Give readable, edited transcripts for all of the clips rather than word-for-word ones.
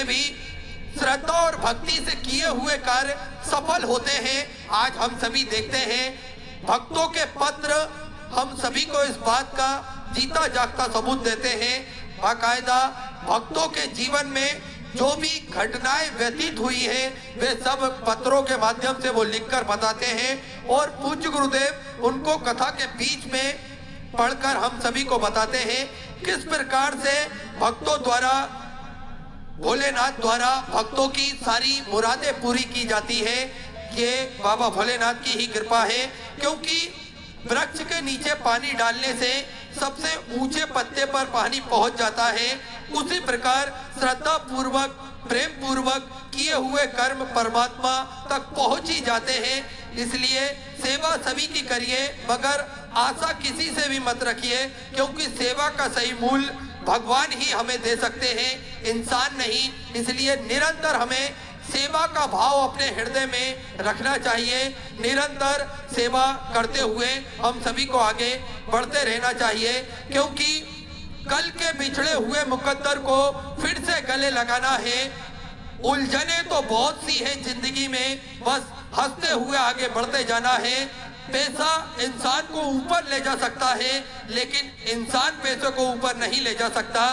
में भी श्रद्धा और भक्ति से किए हुए कार्य सफल होते हैं। आज हम सभी देखते हैं भक्तों के पत्र हम सभी को इस बात का जीता जागता सबूत देते हैं। बाकायदा भक्तों के जीवन में जो भी घटनाएं व्यतीत हुई है वे सब पत्रों के माध्यम से वो लिखकर बताते हैं और पूज्य गुरुदेव उनको कथा के बीच में पढ़कर हम सभी को बताते हैं किस प्रकार से भक्तों द्वारा, भोलेनाथ द्वारा भक्तों की सारी मुरादें पूरी की जाती है। ये बाबा भोलेनाथ की ही कृपा है, क्योंकि वृक्ष के नीचे पानी डालने से सबसे ऊंचे पत्ते पर पानी पहुंच जाता है। उसी प्रकार श्रद्धा पूर्वक, प्रेम पूर्वक किए हुए कर्म परमात्मा तक पहुंच ही जाते हैं। इसलिए सेवा सभी की करिए, मगर आशा किसी से भी मत रखिए, क्योंकि सेवा का सही मूल्य भगवान ही हमें दे सकते हैं, इंसान नहीं। इसलिए निरंतर हमें सेवा का भाव अपने हृदय में रखना चाहिए। निरंतर सेवा करते हुए हम सभी को आगे बढ़ते रहना चाहिए, क्योंकि कल के बिछड़े हुए मुकद्दर को फिर से गले लगाना है। उलझने तो बहुत सी है जिंदगी में, बस हंसते हुए आगे बढ़ते जाना है। पैसा इंसान को ऊपर ले जा सकता है, लेकिन इंसान पैसे को ऊपर नहीं ले जा सकता।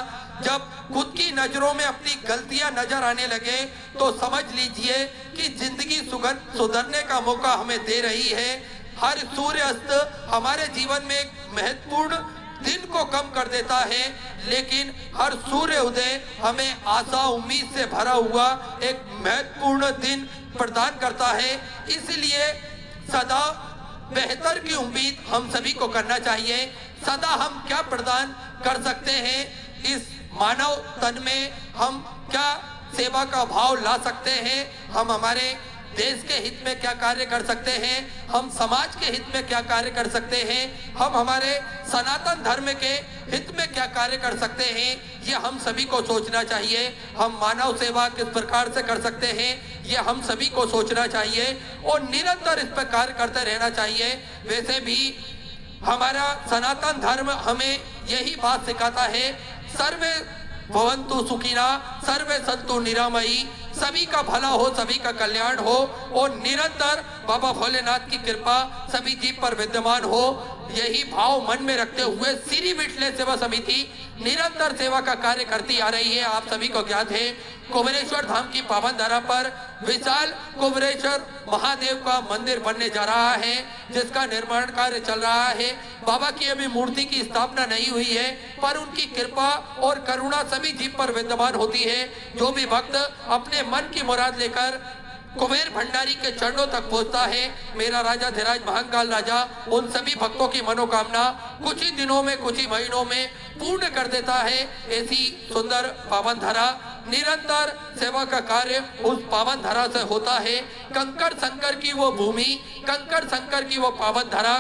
जब खुद की नजरों में अपनी गलतियां नजर आने लगे तो समझ लीजिए कि जिंदगी सुधरने का मौका हमें दे रही है। हर सूर्यास्त हमारे जीवन में एक महत्वपूर्ण दिन को कम कर देता है, लेकिन हर सूर्य उदय हमें आशा उम्मीद से भरा हुआ एक महत्वपूर्ण दिन प्रदान करता है। इसलिए सदा बेहतर की उम्मीद हम सभी को करना चाहिए। सदा हम क्या प्रदान कर सकते हैं, इस मानव तन में हम क्या सेवा का भाव ला सकते हैं, हम हमारे देश के हित में क्या कार्य कर सकते हैं, हम समाज के हित में क्या कार्य कर सकते हैं, हम हमारे सनातन धर्म के हित में क्या कार्य कर सकते हैं, ये हम सभी को सोचना चाहिए। हम मानव सेवा किस प्रकार से कर सकते हैं, ये हम सभी को सोचना चाहिए और निरंतर इस पर कार्य करते रहना चाहिए। वैसे भी हमारा सनातन धर्म हमें यही बात सिखाता है, सर्वे भवन्तु सुखिना, सर्वे सन्तु निरामयी, सभी का भला हो, सभी का कल्याण हो और निरंतर बाबा भोलेनाथ की कृपा सभी जीव पर विद्यमान हो। यही भाव मन में रखते हुए श्री विठले सेवा समिति निरंतर सेवा का कार्य करती आ रही है। आप सभी को ज्ञात है कुबेरेश्वर धाम की पावन धरा पर विशाल कुबेरेश्वर महादेव का मंदिर बनने जा रहा है, जिसका निर्माण कार्य चल रहा है। बाबा की अभी मूर्ति की स्थापना नहीं हुई है, पर उनकी कृपा और करुणा सभी जीव पर विद्यमान होती है। जो भी भक्त अपने मन की मुराद लेकर कुबेर भंडारी के चरणों तक पहुंचता है, मेरा राजा धीराज महाकाल राजा उन सभी भक्तों की मनोकामना कुछ ही दिनों में, कुछ ही महीनों में पूर्ण कर देता है। ऐसी सुंदर पावन धरा, निरंतर सेवा का कार्य उस पावन धरा से होता है। कंकड़ संकर की वो भूमि, कंकड़ संकर की वो पावन धरा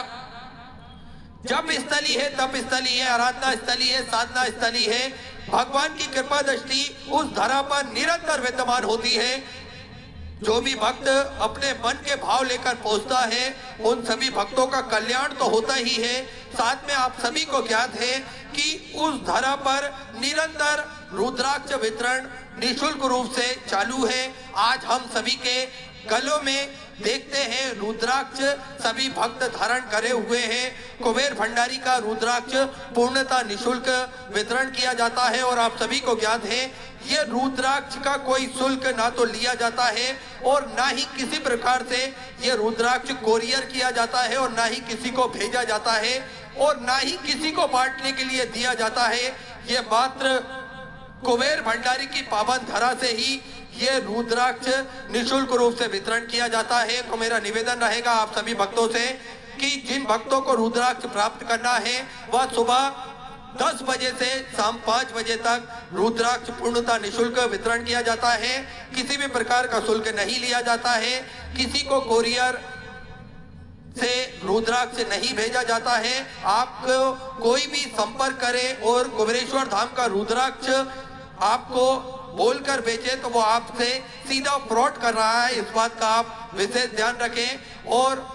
जप स्थली है, तप स्थली है, आराधना स्थली है, साधना स्थली है। भगवान की कृपा दृष्टि उस धरा पर निरंतर विद्यमान होती है। जो भी भक्त अपने मन के भाव लेकर पहुंचता है, उन सभी भक्तों का कल्याण तो होता ही है। साथ में आप सभी को ज्ञात है कि उस धरा पर निरंतर रुद्राक्ष वितरण निःशुल्क रूप से चालू है। आज हम सभी के गलों में देखते हैं रुद्राक्ष सभी भक्त धारण करे हुए हैं। कुबेर भंडारी का रुद्राक्ष पूर्णतः निःशुल्क वितरण किया जाता है और आप सभी को ज्ञात है ये रुद्राक्ष का कोई शुल्क ना तो लिया जाता है और ना ही किसी प्रकार से ये रुद्राक्ष कोरियर किया जाता है और ना ही किसी को भेजा जाता है और ना ही किसी को बांटने के लिए दिया जाता है। ये मात्र कुबेर भंडारी की पावन धरा से ही ये रुद्राक्ष निःशुल्क रूप से वितरण किया जाता है। तो मेरा निवेदन रहेगा आप सभी भक्तों से कि जिन भक्तों को रुद्राक्ष प्राप्त करना है वह सुबह 10 बजे से शाम 5 बजे तक रुद्राक्ष पूर्णतः निःशुल्क वितरण किया जाता है। किसी भी प्रकार का शुल्क नहीं लिया जाता है, किसी को कोरियर से रुद्राक्ष नहीं भेजा जाता है। आपको कोई भी संपर्क करे और कुबेरेश्वर धाम का रुद्राक्ष आपको बोलकर बेचे तो वो आपसे सीधा फ्रॉड कर रहा है। इस बात का आप विशेष ध्यान रखें और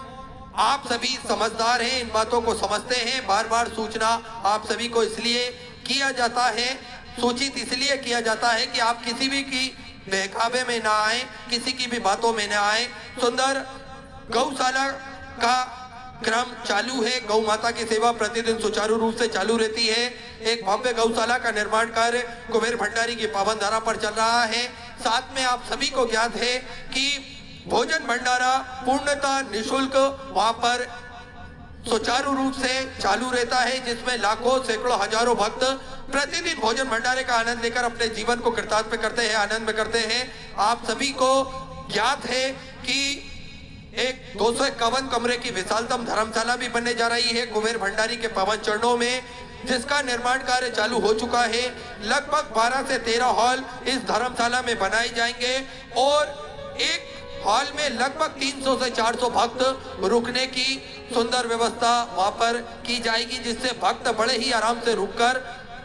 आप सभी समझदार हैं, इन बातों को समझते हैं। बार बार सूचना आप सभी को इसलिए किया जाता है सूचित इसलिए किया जाता है कि आप किसी भी की बहकावे में ना आए, किसी की भी बातों में ना आए। सुंदर गौशाला का क्रम चालू है। गौ माता की सेवा प्रतिदिन सुचारू रूप से चालू रहती है। एक भव्य गौशाला का निर्माण कार्य कुबेर भंडारी की पावन धारा पर चल रहा है। साथ में आप सभी को ज्ञात है कि भोजन भंडारा पूर्णतः निःशुल्क वहां पर सुचारू रूप से चालू रहता है, जिसमें लाखों सैकड़ों हजारों भक्त प्रतिदिन भोजन भंडारे का आनंद लेकर अपने जीवन को कृतार्थ करते हैं, आनंद में करते हैं। आप सभी को ज्ञात है कि एक 251 कमरे की विशालतम धर्मशाला भी बनने जा रही है कुबेर भंडारी के पावन चरणों में, जिसका निर्माण कार्य चालू हो चुका है। लगभग 12 से 13 हॉल इस धर्मशाला में बनाए जाएंगे और एक हॉल में लगभग 300 से 400 भक्त रुकने की सुंदर व्यवस्था वहां पर की जाएगी, जिससे भक्त बड़े ही आराम से रुककर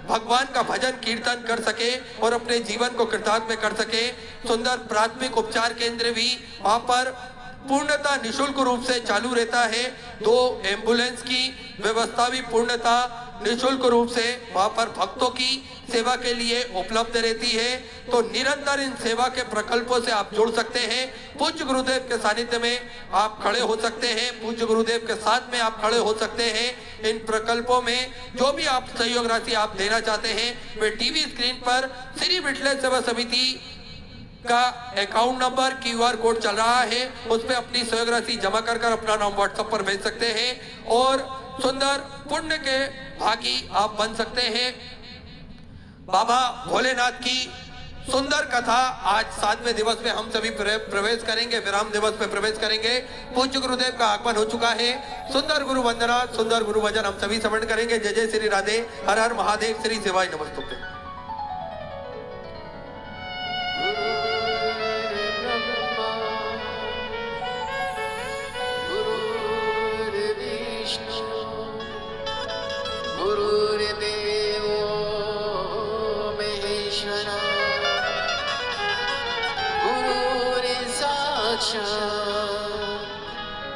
भगवान का भजन कीर्तन कर सके और अपने जीवन को कृतार्थ में कर सके। सुंदर प्राथमिक उपचार केंद्र भी वहां पर पूर्णतः निःशुल्क रूप से चालू रहता है। 2 एम्बुलेंस की व्यवस्था भी पूर्णतः निःशुल्क रूप से वहां पर भक्तों की सेवा के लिए उपलब्ध रहती है। तो निरंतर इन सेवा के प्रकल्पों से आप जुड़ सकते हैं। पूज्य गुरुदेव के सानिध्य में आप खड़े हो सकते हैं, पूज्य गुरुदेव के साथ में आप खड़े हो सकते हैं। इन प्रकल्पों में जो भी आप सहयोग राशि आप देना चाहते हैं, वे टीवी स्क्रीन पर श्री विठलेश्वर सेवा समिति का अकाउंट नंबर QR कोड चल रहा है, उस पर अपनी सहयोग राशि जमा कर अपना नाम व्हाट्सएप पर भेज सकते हैं और सुंदर पुण्य के भागी आप बन सकते हैं। बाबा भोलेनाथ की सुंदर कथा आज 7वें दिवस में हम सभी प्रवेश करेंगे, विराम दिवस में प्रवेश करेंगे। पूज्य गुरुदेव का आगमन हो चुका है। सुंदर गुरु वंदना, सुंदर गुरु भजन हम सभी श्रवण करेंगे। जय जय श्री राधे, हर हर महादेव, श्री शिवाय नमस्तुभ्यं।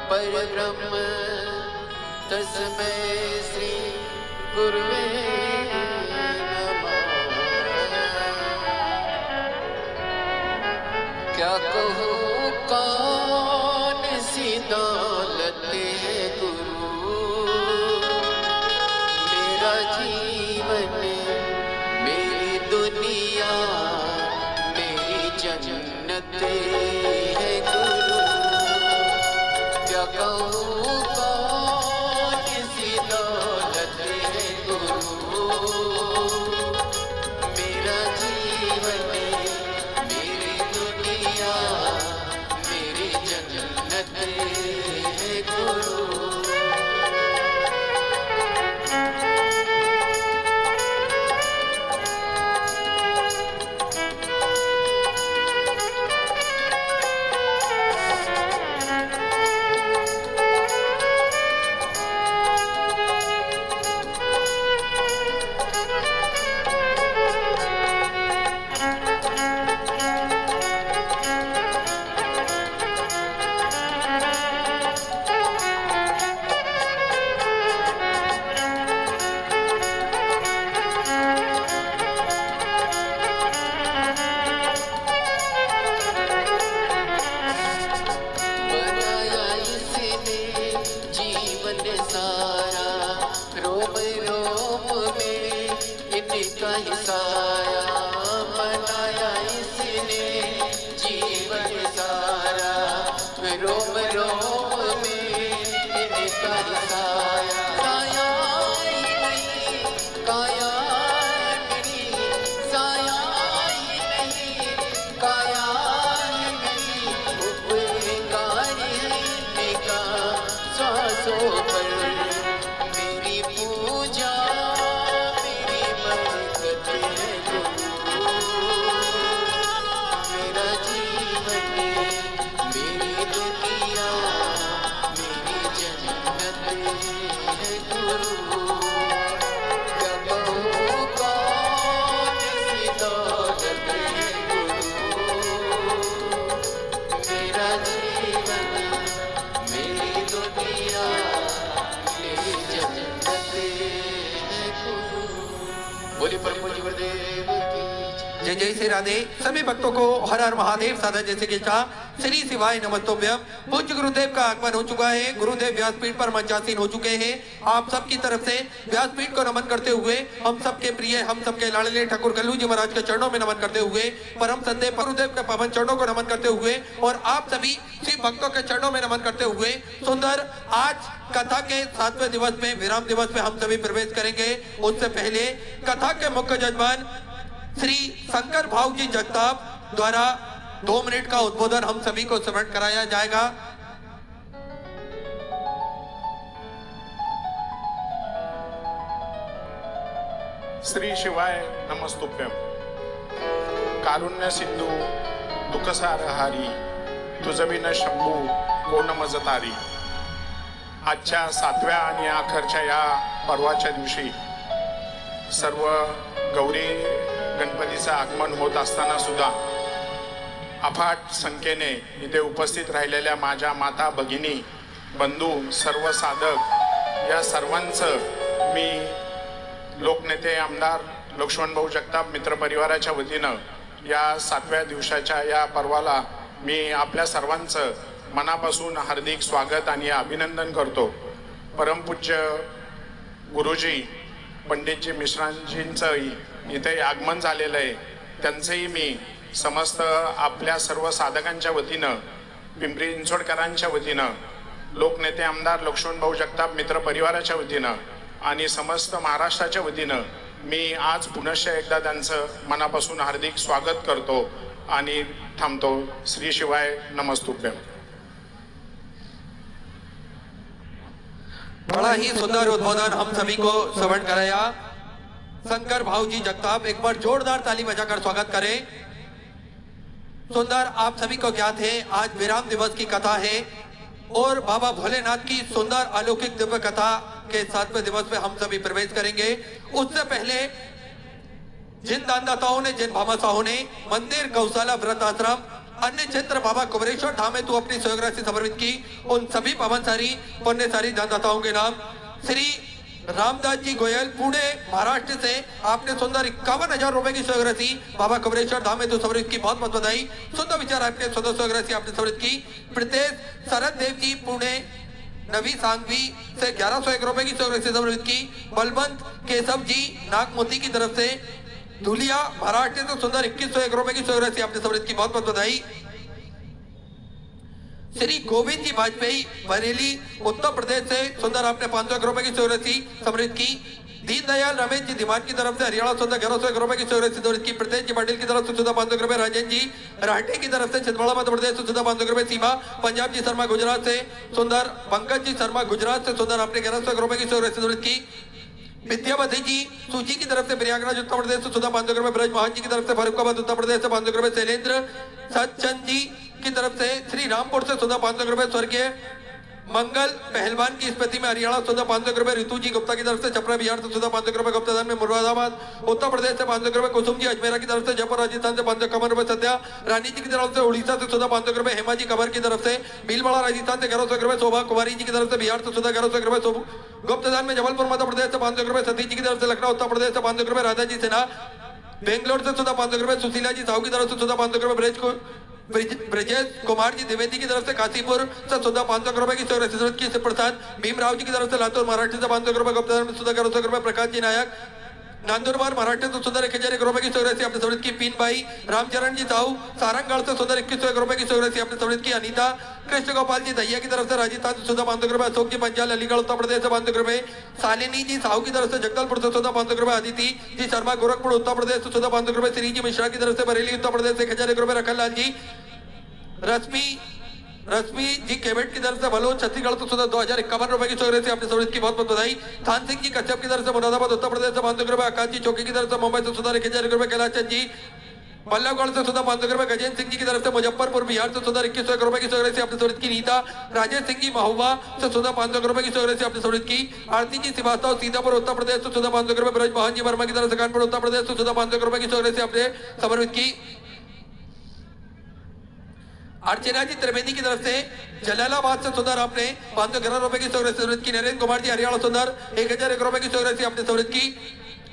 परब्रह्म तस्मै श्री गुरुवे नमः। क्या कहूँ कौन सी दौलत है गुरु, मेरा जीवन मेरी दुनिया मेरी जन्नत है गुरु। क्या कहूँ कौन सी दौलत है गुरु, मेरा जीवन मेरी दुनिया मेरी जन्नत है गुरु। बोले परम पूज्य गुरुदेव जय जय श्री राधे। सभी भक्तों को हर हर महादेव साधा जैसे कि चाह श्री शिवाय नमस्तोभ्यम। पूज्य गुरुदेव का आगमन हो चुका है। गुरुदेव व्यासपीठ पर मंचासीन हो चुके हैं। आप सबकी तरफ से व्यासपीठ को नमन करते हुए हम सबके प्रिय, हम सबके लाडले ठाकुर कल्लू जी महाराज के चरणों में नमन करते हुए, परम संदेह गुरुदेव के पावन चरणों को नमन करते हुए और आप सभी शिव भक्तों के चरणों में नमन करते हुए सुंदर आज कथा के 7वें दिवस में, विराम दिवस में हम सभी प्रवेश करेंगे। उससे पहले कथा के मुख्य जजमान श्री शंकर भाव जी जगताप द्वारा 2 मिनट का उद्बोधन हम सभी को समर्पित कराया जाएगा। श्री शिवाय नमस्तुभ्यम। कारुण्य सिंधू दुःखसारहारी तुझविन शंभू कोण मज तारी। आजच्या 7व्या आणि अखेरच्या या पर्वाच्या दिवशी सर्व गौरी गणपतीचं आगमन होत असताना सुद्धा अफाट संख्येने इथे उपस्थित राहिलेल्या माझ्या माता, भगिनी, बंधू, सर्व साधक या सर्वांचं मी लोकनेते आमदार लक्ष्मणभाऊ जगताप मित्र परिवाराच्या वतीनं या 7व्या दिवसाच्या या पर्वाला मी आपल्या सर्वांचं मनापासून हार्दिक स्वागत आणि अभिनंदन करतो। परमपूज्य गुरुजी पंडितजी मिश्रांजींचंही इथे आगमन झालेलं आहे। त्यांचंही मी समस्त आपल्या सर्व साधकांच्या वतीनं, पिंपरी चिंचवडकरांच्या वतीनं, लोकनेते आमदार लक्ष्मणभाऊ जगताप मित्र परिवाराच्या वतीनं आणि समस्त महाराष्ट्राच्या वतीनं मी आज पुनश्च एकदा त्यांचं मनापासून हार्दिक स्वागत करतो आणि थांबतो। श्री शिवाय नमस्तुभ्यम। बड़ा ही सुंदर उद्बोधन हम सभी को श्रवण कराया। शंकर भाव जी जगताप, एक बार जोरदार ताली बजाकर स्वागत करें। सुंदर, आप सभी को ज्ञात है आज विराम दिवस की कथा है और बाबा भोलेनाथ की सुंदर अलौकिक दिव्य कथा के 7वें दिवस में हम सभी प्रवेश करेंगे। उससे पहले जिन दानदाताओं ने, जिन भामाशाहों ने मंदिर, गौशाला, व्रत आश्रम, अन्य क्षेत्र बाबा कुबरेश्वर धाम में तू अपनी सहयोग राशि समर्पित की, उन सभी पावनसारी पुण्यसारी दानदाताओं के नाम श्री रामदास जी गोयल पुणे महाराष्ट्र से आपने सुंदर 51,000 रुपए की सहयोग राशि बाबा कुबरेश्वर धाम में तू समर्पित की, बहुत बहुत बधाई। सुंदर विचार आपके सुंदर सहयोग राशि आपने समर्पित की। प्रीतेश शरद देव जी पुणे नवी सांगवी से 1101 रुपए की सहयोग राशि समर्पित की। बलवंत केशव जी नागमोती की तरफ से धुलिया महाराष्ट्र से सुंदर 2101 रुपए की सहयोग राशि आपने समर्पित की, बहुत बहुत बधाई। श्री गोविंद जी वाजपेयी बरेली उत्तर प्रदेश से सुंदर आपने 500 रुपए की सहयोग राशि समर्पित की। दीनदयाल रमेश जी दीवान की तरफ से हरियाणा सुंदर 1101 रुपए की सहयोग राशि समर्पित की। प्रतेश जी पाटिल की तरफ से सुधा 500 रुपए। राजेंद्र जी राठे की तरफ से छिंदवाड़ा मध्य प्रदेश से सुधा 500 रुपए। सीमा पंजाब जी शर्मा गुजरात से सुंदर, पंकज जी शर्मा गुजरात से सुंदर आपने 1101 रुपए की सहयोग राशि समर्पित की। विद्यावती जी सूची की तरफ से प्रयागराज उत्तर प्रदेश से सुधा 500 रुपए। ब्रज मोहन जी की तरफ से फरुखाबाद उत्तर प्रदेश से 500 रुपए। शैलेंद्र सचंद जी की तरफ से श्री रामपुर से सुधा 500 रुपए। स्वर्गीय मंगल पहलवान की स्मृति में हरियाणा सुधा 500 रुपए। ऋतु जी गुप्ता की तरफ से छपरा बिहार से सुधा 500 रुपए। गुप्तादान में मुरादाबाद उत्तर प्रदेश से 500 रुपए। कुसुम जी अजमेरा की तरफ से, जयपुर राजस्थान से 551 रुपए। सत्या रानी जी की तरफ से उड़ीसा से सुधा 500 रुपए। हेमा जी कबर की तरफ से भीलवाड़ा राजस्थान से 1100 रुपए। शोभा कुमारी जी की तरफ से बिहार से सुधा 1100 रुपए। गुप्तदान में जबलपुर मध्य प्रदेश से 500 रुपए। सतीश जी की तरफ से लखनऊ उत्तर प्रदेश से 500 रुपए। राधा जी सिन्हा बेंगलोर से सुधा 500 रुपए। सुशीला जी साहू की तरफ से सुधा 500 रुपए। ब्रजेश कुमार जी द्विवेदी की तरफ से काशीपुर से सुधा 500 रुपए की सहयोग राशि समर्पित की। प्रसाद भीमराव जी की तरफ से लातूर महाराष्ट्र से 500 रुपए। गुप्तदान में सुधा 1100 रुपए। प्रकाश जी नायक नांदुरबार महाराष्ट्र से सुंदर 1001 रुपए की सहयोग राशि आपने समर्पित की। पीन भाई रामचरण जी साहू सारंगगढ़ से सुंदर 2101 रुपए की सहयोग राशि आपने समर्पित की। अनीता कृष्ण गोपाल जी दहिया की तरफ से राजस्थान से सुधा 500 रुपए। अशोक जी पंचाल अलीगढ़ उत्तर प्रदेश से 500 रुपए। शालिनी जी साहू की तरफ से जगदलपुर से सुधा 500 रुपए। अदिति जी शर्मा गोरखपुर उत्तर प्रदेश से सुधा 500 रुपए। श्री जी मिश्रा की तरफ से बरेली उत्तर प्रदेश से 1001 रुपए। रखन लाल जी रश्मि जी केवेट की तरफ से बलोच छत्तीसगढ़ से सुधा 2051 रुपए की सहयोग राशि आपने समर्पित की, बहुत बहुत बधाई। थान सिंह जी कश्यप की तरफ से मुरादाबाद उत्तर प्रदेश से 500 रुपए। आकाश जी चौकी की तरफ से मुंबई से सुधा 1001 रुपए। कैलाश चंद जी बल्लभगढ़ से सुधा 500 रुपए। गजेंद्र सिंह जी की तरफ से मुजफ्फरपुर बिहार से सुधा 2101 रुपए की सहयोग राशि आपने समर्पित की। नीता राजेश सिंह जी महुआ से सुधा 500 रुपए की सहयोग राशि आपने समर्पित की। आरती जी श्रीवास्तव सीतापुर उत्तर प्रदेश से सुधा 500 रुपए। ब्रज मोहन जी वर्मा की तरफ से कानपुर उत्तर प्रदेश से सुधा 500 रुपए की सहयोग राशि आपने समर्पित की। अर्चना जी त्रिवेदी की तरफ से जलालाबाद से सुंदर आपने 511 रुपए की सहयोग राशि समर्पित की। नरेंद्र कुमार जी हरियाणा सुंदर 1001 रुपए की सहयोग राशि आपने समर्पित की।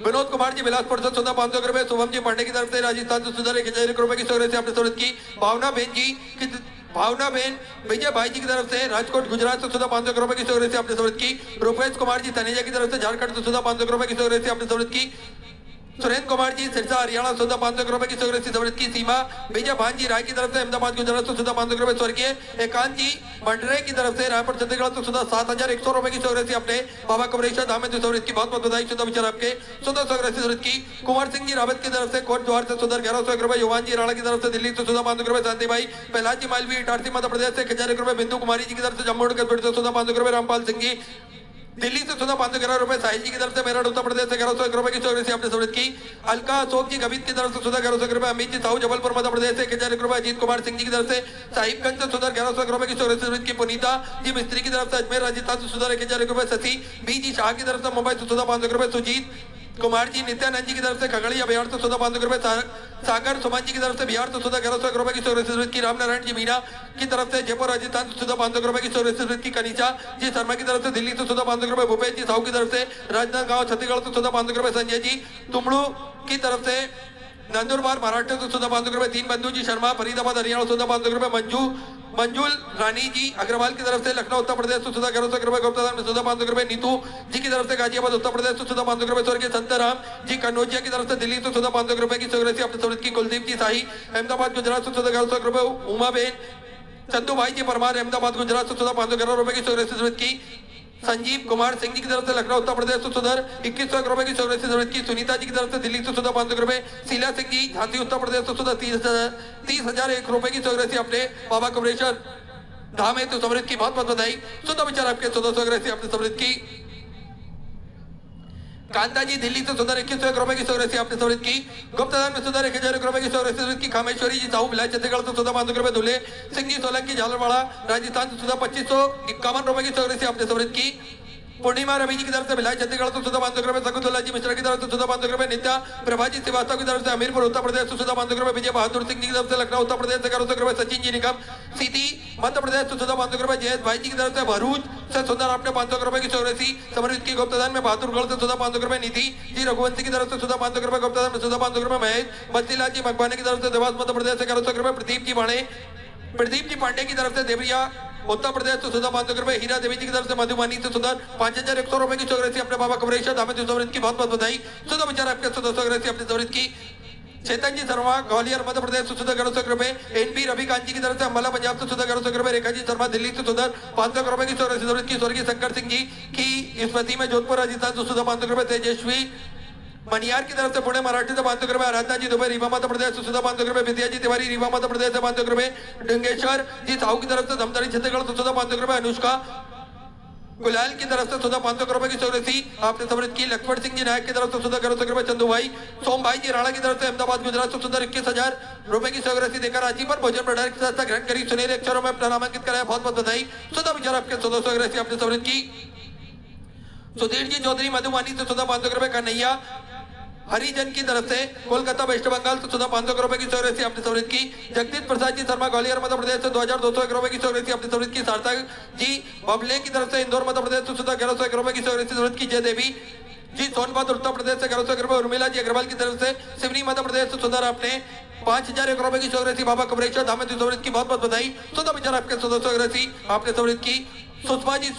विनोद कुमार जी बिलासपुर से 14,500 शुभम जी पांडे की तरफ से राजस्थान से सुधर 1,000 रुपए की सौगात से आपने सौगात की। भावना बेन विजय भाई जी की तरफ से राजकोट गुजरात से 14,500 की सौगात से आपने सौगात की। रुपेश कुमार जी तनेजा की तरफ से झारखंड से 14,500 की सौगात से आपने सौगात की। सुरेंद्र कुमार जी सिरसा हरियाणा 14,500 की सौगात की। सीमा विजय भान जी राय की तरफ से अहमदाबाद गुजरात से 14,500 स्वर्गीय एकांत जी मंडरे की तरफ से रायपुर छत्तीसगढ़ से 7,100 की सौगात से आपने बाबा कमरेश्वर धाम में सौगात की। बहुत बहुत बधाई। शुद्ध विचार आपके 14 सौगात की। कुंवर सिंह जी रावत की तरफ से कोट द्वार से 1100 रुपए। युवान जी राणा की तरफ से दिल्ली से 14,500 शांति भाई प्रहलाद जी मालवी इटारसी मध्य प्रदेश से 1,000 रुपए। बिंदु कुमारी जी की तरफ से जम्मू से 14,500 रामपाल सिंह जी दिल्ली से 14,511 रुपए। साहिल जी की तरफ से मेरठ उत्तर प्रदेश से 1,100 रुपए की सौगात से आपने सौगात की। अलका अशोक जी गवित की तरफ से 1,100 रुपए। अमित जी साहू जबलपुर मध्य प्रदेश से 1,000 रुपए। अजीत कुमार सिंह जी की तरफ से साहिबगंज से 1,100 रुपए की सौगात की। पुनीता जी मिस्त्री की तरफ से अजमेर राजस्थान से 1,000 रुपए। शशि बी जी शाह की तरफ से मुंबई से 14,500 रुपए। सुजीत कुमार जी नित्यानंद जी की तरफ से खगड़िया बिहार से 14,500 रुपए। सागर सुमन जी की तरफ से बिहार से 1,100 रुपए की सौगात की। रामनारायण जी मीना की तरफ से जयपुर राजस्थान से 14,500 रुपए की सौगात की। कनिषा जी शर्मा की तरफ से दिल्ली से 14,500 रुपए। भूपेश जी साहू की तरफ से राजनांदगांव छत्तीसगढ़ से 14,500 रुपए। संजय जी तुमड़ू की तरफ से नंदुरबार महाराष्ट्र से 14,500 रुपए। दीन बंधु जी शर्मा फरीदाबाद हरियाणा 14,500 रुपए। मंजुल रानी जी अग्रवाल की तरफ से लखनऊ उत्तर प्रदेश से 1100 रुपए। गुप्तादान में 14,500 रुपए। नीतू जी की तरफ से गाजियाबाद उत्तर प्रदेश से 14,500 रुपए। स्वर्गीय संतराम जी कन्नौजिया की तरफ से दिल्ली से 14,500 रुपए की सौगात से आपने सौगात की। कुलदीप जी शाही अहमदाबाद गुजरात से 14,100 रुपए। उमा बेन चंदू भाई जी परमार अहमदाबाद गुजरात से 14,500 रुपए की सौगात की। संजीव कुमार सिंह जी की तरफ से लखनऊ उत्तर प्रदेश से 2,100 रुपए की सौगात की। सुनीता जी की तरफ से दिल्ली से 14,500 रुपए। शीला सिंह जी झांसी उत्तर प्रदेश से 30,001 रुपए की सौगात अपने बाबा कमरेश्वर धाम है तो सौगात की। बहुत बहुत बधाई। शुद्ध विचार आपके 14 सौगात आपने सौगात की। कांता जी दिल्ली से 1,100 रुपए की सौगात आपने सौगात की। गुप्तादान में 1,001 रुपए की सौगात की। खामेश्वरी जी साहू भिलाई छत्तीसगढ़ से 14,500 रुपए। दुल्हे सिंह जी सोलंकी झालरवाड़ा राजस्थान से 2,2551 रुपए की सौगात आपने सौगात की। पूर्णिमा रवि जी की तरफ से भिलाई छत्तीसगढ़ से 14,500 रुपए। सकुतुल्ला जी मिश्रा की तरफ से 14,500 रुपए। नित्या प्रभा जी श्रीवास्तव की तरफ से हमीरपुर उत्तर प्रदेश से 14,500 रुपए। विजय बहादुर सिंह जी की तरफ से लखनऊ उत्तर प्रदेश से 1,100 रुपए। सचिन जी निगम सीधी मध्य प्रदेश से 14,500 रुपए। जयेश भाई जी की तरफ से भरूच से सुंदर आपने 500 रुपए की सौगात। समर्पित की। गुप्तादान में बहादुरगढ़ से 14,500 रुपए। निधि जी रघुवंशी की तरफ से 14,500 रुपए। गुप्तादान में 14,500 रुपए। महेश बत्तीलाल जी मकवाने की तरफ से देवास मध्य प्रदेश से 1,100 रुपए। प्रदीप जी पांडे की तरफ से देवरिया उत्तर प्रदेश से 14,500 रुपए। हीरा देवी जी की तरफ से मधुमानी से 5,100 रुपए की सौगात अपने बाबा कमरेश्वर धाम में सौगात की। बहुत बहुत बधाई। शुद्ध विचार आपके 14 सौगात अपने सौगात की। चेतन जी शर्मा ग्वालियर मध्य प्रदेश से 1,100 रुपए। एनबी रविकांत जी की तरफ से अम्बाला पंजाब से 1,100 रुपए। रेखा जी शर्मा दिल्ली से 500 रुपए की सौगात की। स्वर्गीय शंकर सिंह जी की स्मृति में जोधपुर राजस्थान से 14,500 रुपए। तेजस्वी मनियार की तरफ से पुणे मराठी से 500 रुपए। आराधना जी दुबई रीवा मध्य प्रदेश से 500 रुपए। विद्या जी तिवारी रीवा मध्य प्रदेश से 500 रुपए। डंगेश्वर जी साहू की तरफ से धमदारी छत्तीसगढ़ से 500 रुपए। अनुष्का गुलाल की तरफ से 500 रुपए की सौगात आपने सौगात की। लक्ष्मण सिंह जी नायक की तरफ से 1,100 रुपए। चंदू भाई सोम भाई जी राणा की तरफ से अहमदाबाद गुजरात से 21,000 रुपए की सौगात देकर रांची पर भोजन भंडार की संस्था ग्रहण करी। सुनहरे अक्षरों में अपना नामांकित कराया। बहुत बहुत बधाई। शुद्ध विचार आपके 14 सौगात आपने सौगात की। सुधीर जी चौधरी मधुमानी से 14,500 रुपए। कन्हैया हरिजन की तरफ से कोलकाता वेस्ट बंगाल से 14,500 रुपए की सौगात आपने सौगात की। जगदीश प्रसाद जी शर्मा ग्वालियर मध्य प्रदेश से 2,201 रुपए की सौगात आपने सौगात की। सार्थक जी बबले की तरफ से इंदौर मध्य प्रदेश से 1,100 रुपए की सौगात की। जय देवी जी सोनभद्र उत्तर प्रदेश से 1,100 रुपए। उर्मिला जी अग्रवाल की तरफ से सिवनी मध्य प्रदेश से 14 आपने 5,001 रुपए की सौगात बाबा कमरेश्वर धाम में सौगात की। बहुत बहुत बधाई। 14 विचार आपके 14 सौगात आपने सौगात की। सुषमा जी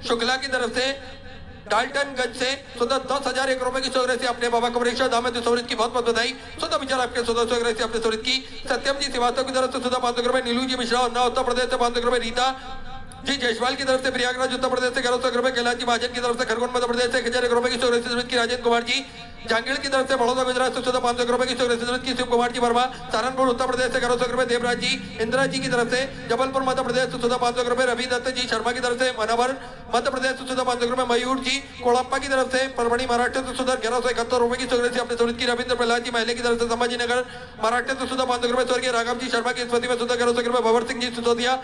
शुक्ला की तरफ से डाल्टनगंज से 10,001 रुपए की सौगात अपने बाबा कमरेश्वर धाम में सौगात की। बहुत बहुत बधाई। 14 विचार आपके 14 सौगात आपने सौगात की। सत्यम जी श्रीवास्तव की तरफ से 500 रुपए। नीलू जी मिश्रा उन्नाव उत्तर प्रदेश से 500 रुपए। रीता जी जयसवाल की तरफ से प्रयागराज उत्तर प्रदेश से 1,100 रुपए। कैलाश जी महाजन की तरफ से खरगोन मध्य प्रदेश से 1,001 रुपए की सौगात की। राजेंद्र कुमार जी जांगीड़ की तरफ से बड़ौदा गुजरात से 500 रुपए की सौगात की। शिव कुमार जी वर्मा सहारनपुर उत्तर प्रदेश से 1,100 रुपए। देवराज जी इंदिरा जी की तरफ से जबलपुर मध्य प्रदेश से 500 रुपए। रवि दत्त जी शर्मा की तरफ से मनोवर मध्य प्रदेश से 500 रुपए। मयूर जी कोड़प्पा की तरफ से परभणी महाराष्ट्र से 1,171 रुपए की सौगात अपने सौगात की। रविंद्र प्रहलाद जी महले की तरफ से संभाजी नगर महाराष्ट्र से 500 रुपए। स्वर्गीय राघव जी शर्मा की स्मृति में 1,100 रुपए। भवर सिंह जी सिसोदिया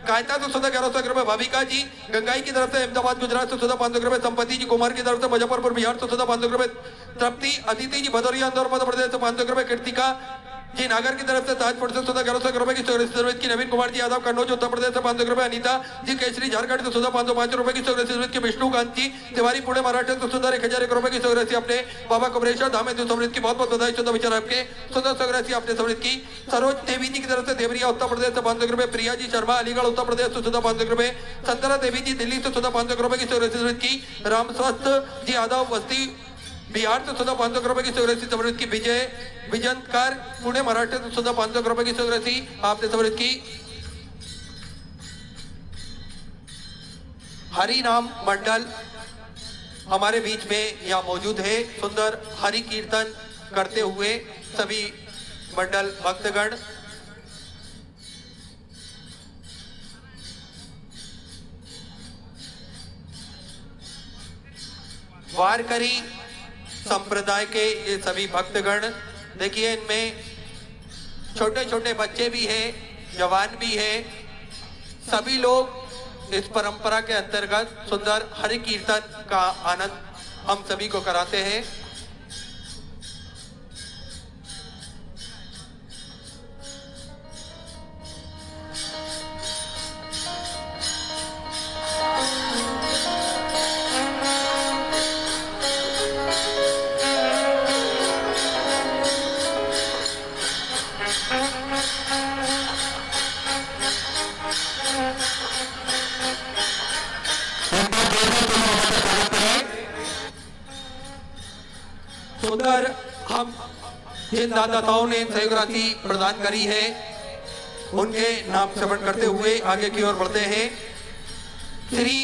कायता से 1,100 रुपए। भाविका जी गंगाई की तरफ से अहमदाबाद गुजरात से 500 रुपए। संपत्ति जी कुमार की तरफ से मुजफ्फरपुर बिहार से 500 रुपए। तृप्ति अदिति जी भदौरिया इंदौर मध्य प्रदेश से 500 रुपए। कृतिका जी नागर की तरफ से ताजपुर से 1100 रुपए की की नवीन कुमार जी यादव कन्नौज उत्तर प्रदेश से 500 रुपए अनीता जी केसरी झारखंड से 505 रुपए की विष्णुकांत जी तिवारी पुणे महाराष्ट्र से 1001 रुपए की अपने बाबा कमरेश्वर धाम समृद्ध की बहुत बहुत बधाई। शुद्ध विचार आपके 100 आपने समृद्ध की सरोज देवी जी की तरफ से देवरिया उत्तर प्रदेश से 500 रुपए प्रिया जी शर्मा अलीगढ़ उत्तर प्रदेश से 500 रुपए संतरा देवी जी दिल्ली से 500 रुपए की राम स्वस्थ जी यादव बस्ती बिहार से 500 रुपए की समृद्ध की विजय विजयंतकार पुणे महाराष्ट्र से 500 रुपए की आपने समृद्ध की हरि नाम मंडल हमारे बीच में यहाँ मौजूद है। सुंदर हरि कीर्तन करते हुए सभी मंडल भक्तगण वारकरी संप्रदाय के ये सभी भक्तगण देखिए, इनमें छोटे छोटे बच्चे भी हैं, जवान भी हैं, सभी लोग इस परंपरा के अंतर्गत सुंदर हरि कीर्तन का आनंद हम सभी को कराते हैं। सुंदर हम जिन दाताओं ने सहयोग राशि प्रदान करी है उनके नाम श्रवण करते हुए आगे की ओर बढ़ते हैं। श्री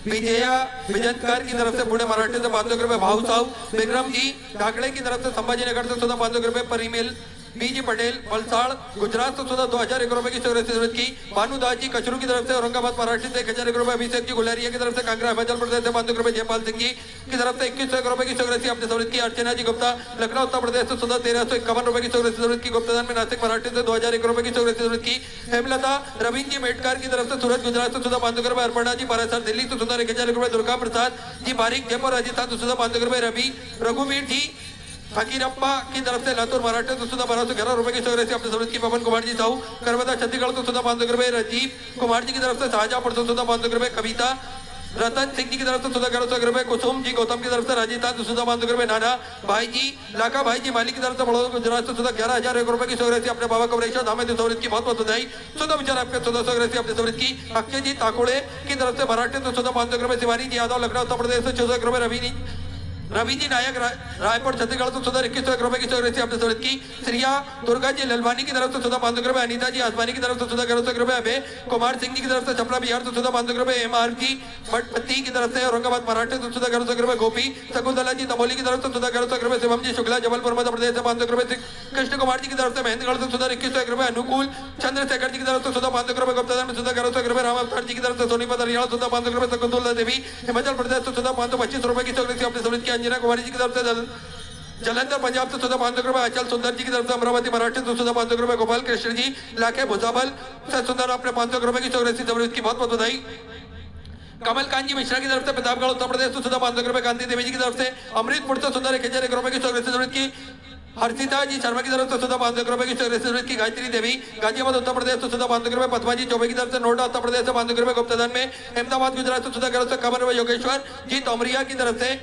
विजया विजयंतकर की तरफ से पुणे महाराष्ट्र से 500 रुपए भाऊ साहब विक्रम जी ढाकड़े की तरफ से संभाजी नगर से 500 रुपए परिमिल बीजी पटेल वलसाड़ गुजरात से 2001 रुपए की जरूरत की भानुदास जी कचरू की तरफ से औरंगाबाद महाराष्ट्र से 1000 रुपए अभिषेक जी गुलारिया की तरफ से कांगड़ा हिमाचल प्रदेश से 500 रुपए जयपाल सिंह जी की तरफ से 2100 रुपए की जरूरत की अपने जरूरत की अर्चना जी गुप्ता लखनऊ उत्तर प्रदेश से 1351 रुपए की जरूरत की गुप्तादान में नासिक महाराष्ट्र से 2001 रुपए की जरूरत की हेमलता रवीन जी मेटकर की तरफ से सूरत गुजरात से 500 रुपए अर्पणा जी बारासात दिल्ली से 1000 रुपए दुर्गा प्रसाद जी बारिक जयपुर राजस्थान से 500 रुपए रवि रघुवीर जी फकीरप्पा की तरफ से लातूर महाराष्ट्र से 1211 रुपए की जरूरत अपने जरूरत की पवन कुमार जी साहू करवदा छत्तीसगढ़ से 500 रुपए राजीव कुमार जी की तरफ से शाहजहांपुर से 500 रुपए कविता रतन सिंह जी की तरफ से 1100 रुपए कुसुम जी गौतम की तरफ से राजस्थान से 500 रुपए नाना भाई जी लाका भाई जी मालिक की तरफ से बड़ौदा गुजरात से 11,000 रुपए की जरूरत अपने बाबा कमरेश्वर धाम जरूरत की बहुत बहुत बधाई। सुधा विचार आपके 1400 अपने जरूरत की अक्षय जी ताकोड़े की तरफ से महाराष्ट्र से 500 रुपए शिवानी जी यादव लखनऊ उत्तर प्रदेश से 600 रुपए रवि जी नायक रायपुर छत्तीसगढ़ से 21 रुपए की अपने जरूरत की श्रिया दुर्गा जी ललवानी की तरफ से 500 रुपए अनीता जी आसमानी की तरफ से 1100 रुपए अभय कुमार सिंह जी की तरफ से छपरा बिहार से 500 रुपए MR जी भटपति की तरफ से औरंगाबाद महाराष्ट्र से 1100 रुपए गोपी शकुंतला जी तमोली की तरफ से 1100 रुपए शिवम जी शुक्ला जबलपुर मध्य प्रदेश से 500 रुपए कृष्ण कुमार जी की तरफ से महेंद्रगढ़ से 21 रुपए अनुकूल चंद्रशेखर जी की तरफ से 500 रुपए गुप्तादान में 1100 रुपए राम अवतार जी की तरफ से सोनीपत हरियाणा 500 रुपए शकुंतला देवी हिमाचल प्रदेश से 525 रुपए की अपने जरूरत की अंजना कुमारी जी की तरफ से जलंधर पंजाब से 500 रुपए अचल सुंदर जी की तरफ से अमरावती महाराष्ट्र से 500 रुपए गोपाल कृष्ण जी लाखे भुजाबल से सुंदर अपने 500 रुपए की जरूरत की बहुत बहुत बधाई। कमल कांत जी मिश्रा की तरफ से प्रतापगढ़ उत्तर प्रदेश से 500 रुपए गांधी देवी जी की तरफ से अमृतपुर से सुंदर 1001 रुपए की जरूरत की हर्षिता जी शर्मा की तरफ से 500 रुपए की जरूरत की गायत्री देवी गाजियाबाद उत्तर प्रदेश से 500 रुपए पद्मा जी चौबे की तरफ से नोएडा उत्तर प्रदेश से 500 रुपए गुप्तादान में अहमदाबाद गुजरात से 1151 रुपए योगेश्वर जी तोमरिया की तरफ से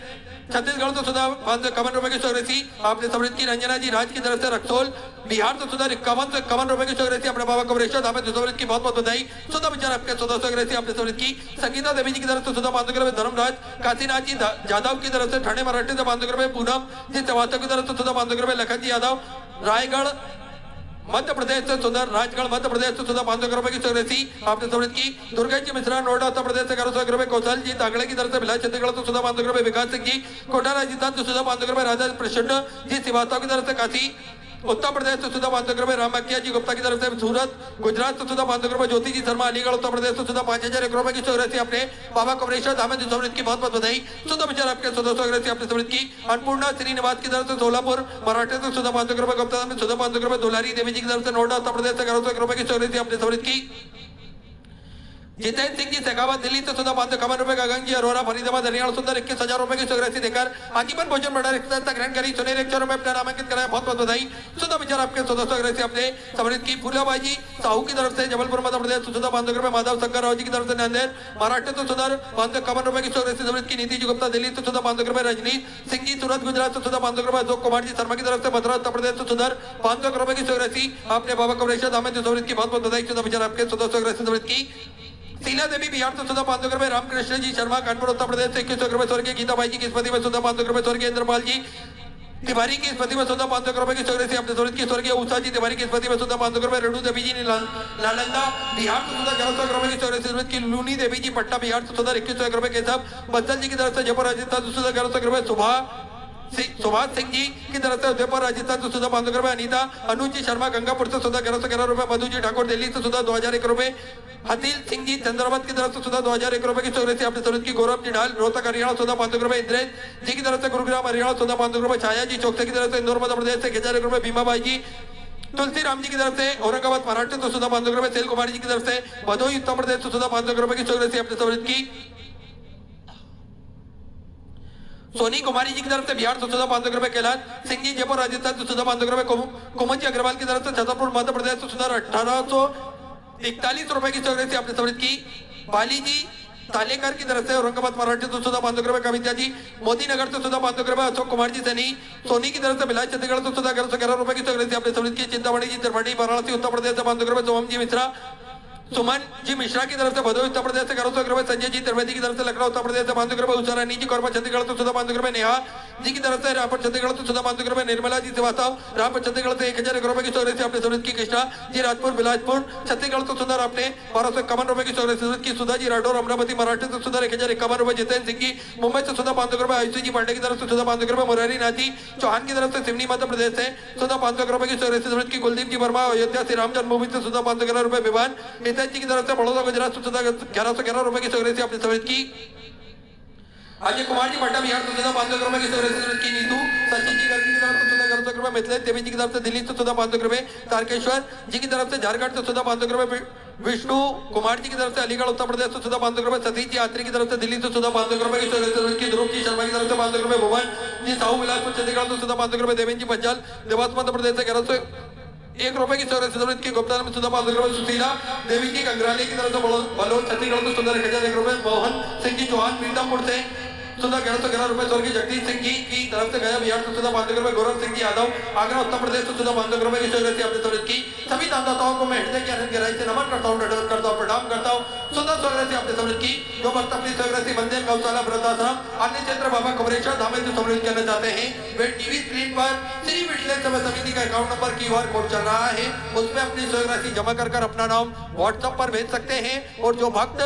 छत्तीसगढ़ से 551 रुपए की जरूरत आपने समृद्ध की रंजना जी राज की तरफ से रक्सौल बिहार से 51 रुपए की जरूरत अपने बाबा कमरेश्वर धाम जरूरत की बहुत बहुत बधाई। सुधा विचार आपके 1400 आपने जरूरत की संगीता देवी जी की तरफ से 500 रुपए धर्मराज काशीनाथ जी जादव की तरफ से ठाणे महाराष्ट्र से 500 रुपए पूनम जी चवाता की तरफ से 500 रुपए लखन जी यादव रायगढ़ मध्य प्रदेश से सुंदर राजगढ़ मध्य प्रदेश से 500 रुपए की जरूरत आपने जरूरत की दुर्गा जी मिश्रा नोएडा उत्तर प्रदेश से 1100 रुपए कौशल जी तागड़े की तरफ से भिलाई छत्तीसगढ़ से 500 रुपए विकास सिंह जी कोटा राजस्थान से 500 रुपए राजा प्रसन्न जी श्रीवास्तव की तरफ से काशी उत्तर प्रदेश से 500 रुपए रामकिया जी गुप्ता की तरफ से सूरत गुजरात से 500 रुपए ज्योति जी शर्मा अलीगढ़ उत्तर प्रदेश से 5001 रुपए की जरूरत अपने बाबा कमरेश्वर धाम जरूरत की बहुत बहुत बधाई। सुधा विचार आपके 1400 आपने जरूरत की अन्नपूर्णा श्रीनिवास की तरफ से सोलापुर महाराष्ट्र से 500 रुपए गुप्ता में 500 रुपए दुलारी देवी जी की तरफ से नोएडा उत्तर प्रदेश से 1100 रुपए की जरूरत अपने जरूरत की जितेंद्र सिंह जी शेखावत दिल्ली से 52 रुपए, गगन जी अरोरा फरीदाबाद हरियाणा सुंदर 21,000 रुपए की राशि देकर आजीवन भोजन भंडार ग्रहण करी। सुनेर 100 रुपए अपना नामांकित कराया, बहुत बहुत बधाई। सुधा विचार आपके 1400 राशि अपने समृद्ध की। फूलाबाई साहू की तरफ से जबलपुर मध्य प्रदेश 52 रुपए, माधव शंकर राव जी की तरफ से नांदेड़ महाराष्ट्र तो सुधर 51 रुपए की राशि समृद्ध की। नीति जी गुप्ता दिल्ली से 52 रुपए, रजनी सिंह जी सूरत गुजरात से 52 रुपए, अशोक कुमार जी शर्मा की तरफ से मथुरा उत्तर प्रदेश से सुधर 500 रुपए की राशि आपने बाबा कमरेश्वर धाम समृद्ध की। बहुत बहुत बधाई। सुधा विचार आपके 1400 राशि समृद्ध की। शीला देवी बिहार से 500 रुपए, रामकृष्ण जी शर्मा कानपुर उत्तर प्रदेश से 21 रुपए स्वर्गीय, गीताबाई जी की स्मृति में 500 रुपए स्वर्गीय, इंद्रपाल जी तिवारी की स्मृति में 500 रुपए की राशि अपने स्वर्गीय की। स्वर्गीय उषा जी तिवारी की स्मृति में 500 रुपए, रेणु देवी जी नालंदा बिहार से 1100 रुपए की राशि स्मृति की। लूनी देवी जी पट्टा बिहार से 21 रुपए के सब। बच्चन जी की तरफ से जयपुर राजस्थान 1100 रुपए, सुभाष सिंह जी की तरफ से उदयपुर राजस्थान से 500 रुपए, अनीता अनुज जी शर्मा गंगापुर से 1111 रुपए, मधु जी ठाकुर दिल्ली से 2001 रुपए, हतील सिंह जी चंद्रावत की तरफ से 2001 रुपए की राशि आपने समृद्ध की। गौरव जी ढाल रोहतक हरियाणा 500 रुपए, इंद्रेश जी की तरफ से गुरुग्राम हरियाणा 500 रुपए, छाया जी चौकसे की तरफ से इंदौर मध्य प्रदेश से 1000 रुपए, भीमाबाई जी तुलसी राम जी की तरफ से औरंगाबाद महाराष्ट्र तो 500 रुपए, सेल कुमार जी की तरफ से भदोही उत्तर प्रदेश से 500 रुपए की राशि आपने समृद्ध की। सोनी कुमारी जी की तरफ से बिहार से 500 रुपए, कैलाश सिंह जी जयपुर राजस्थान से 500 रुपए, कुमन जी अग्रवाल की तरफ से छतरपुर मध्य प्रदेश से 1841 रुपए की राशि आपने समृद्ध की। बाली जी तालेकर की तरफ से औरंगाबाद महाराष्ट्र से 500 रुपए, कविता जी मोदी नगर से 500 रुपए, अशोक कुमार जी सैनी सोनी की तरफ से बिलास छत्तीसगढ़ से 1111 रुपए की राशि आपने समृद्ध की। चिंतामणि जी त्रिपाठी वाराणसी उत्तर प्रदेश से 500 रुपए, सोम जी मिश्रा सुमन जी मिश्रा की तरफ से भदोही उत्तर प्रदेश से 1100 रुपए, संजय जी त्रिवेदी की तरफ से लखनऊ उत्तर प्रदेश से 500 रुपए, उषा रानी जी कोरबा छत्तीसगढ़ से 500 रुपए, नेहा जी की तरफ से रामपुर छत्तीसगढ़ से 500 रुपए, निर्मला जी श्रीवास्तव रामपुर छत्तीसगढ़ से 1001 रुपए की राशि आपने समृद्ध की। कृष्णा जी राजपुर बिलासपुर छत्तीसगढ़ से सुंदर आपने 1251 रुपए की राशि समृद्ध की। सुधा जी राठौर अमरावती महाराष्ट्र से सुंदर 1051 रुपए, जितेंद्र सिंह जी मुंबई से 500 रुपए, आयुषी जी पांडे की तरफ से 500 रुपए, मुरारी नाथ जी चौहान की तरफ से सिवनी मध्य प्रदेश से 500 रुपए की राशि समृद्ध की। कुलदीप जी वर्मा अयोध्या श्री राम जन्मभूमि से 511 रुपए, विवान हितेश जी की तरफ से गुजरात 1111 रुपए की राशि आपने समृद्ध की। अजय कुमार जी पट्टा बिहार से 500 रुपए की राशि समृद्ध की। नीतू सचिन जी गर्गी की तरफ से 1100 रुपए, मिथिलेश देवी जी की तरफ से दिल्ली से 500 रुपए, तारकेश्वर जी की तरफ से झारखंड से 500 रुपए, विष्णु कुमार जी की तरफ से अलीगढ़ उत्तर प्रदेश से 500 रुपए, सतीश जी यात्री की तरफ से दिल्ली से 500 रुपए की राशि समृद्ध की। ध्रुव जी शर्मा की तरफ से 500 रुपए, भुवन जी साहू बिलासपुर छत्तीसगढ़ से 500 रुपए, देवेंद्र जी पंचाल देवास मध्य प्रदेश से 1101 रुपए की राशि समृद्ध की। गुप्ता में 500 रुपए, सुशीला देवी जी कंग्राली की तरफ से बलोच छत्तीसगढ़ से 1001 रुपए, मोहन सिंह जी चौहान मीरजापुर से 1111 रुपए, स्वर्गीय जगदीश सिंह जी की तरफ से गया बिहार से 500 रुपए, गौरव सिंह जी यादव आगरा उत्तर प्रदेश से 500 रुपए की राशि आपने समृद्ध की। सभी दानदाताओं को मैं हृदय की अनंत गहराई से नमन करता हूँ, नमन करता हूँ, प्रणाम करता हूँ। सुंदर राशि आपने समृद्ध की। जो भक्त अपनी राशि मंदिर गौशाला वृद्धाश्रम अन्य क्षेत्र बाबा कमरेश्वर धाम में समृद्ध करना चाहते हैं, वे टीवी स्क्रीन पर श्री विठलेश्वर सेवा समिति का अकाउंट नंबर QR कोड चल रहा है, उसमें अपनी राशि जमा कर अपना नाम व्हाट्सएप पर भेज सकते हैं। और जो भक्त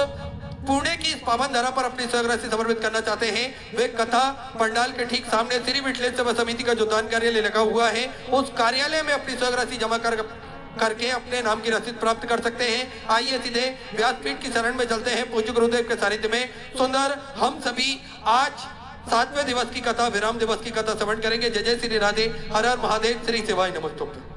पुणे की इस पावन धरा पर अपनी राशि समर्पित करना चाहते हैं, वे कथा पंडाल के ठीक सामने श्री विठलेश्वर सेवा समिति का जो दान कार्यालय लगा हुआ है, उस कार्यालय में अपनी राशि जमा करके अपने नाम की रसीद प्राप्त कर सकते हैं। आइए सीधे व्यासपीठ की शरण में चलते हैं। पूज्य गुरुदेव के सानिध्य में सुंदर हम सभी आज 7वें दिवस की कथा, विराम दिवस की कथा श्रवण करेंगे। जय जय श्री राधे, हर हर महादेव, श्री शिवाय नमस्तुभ्यं।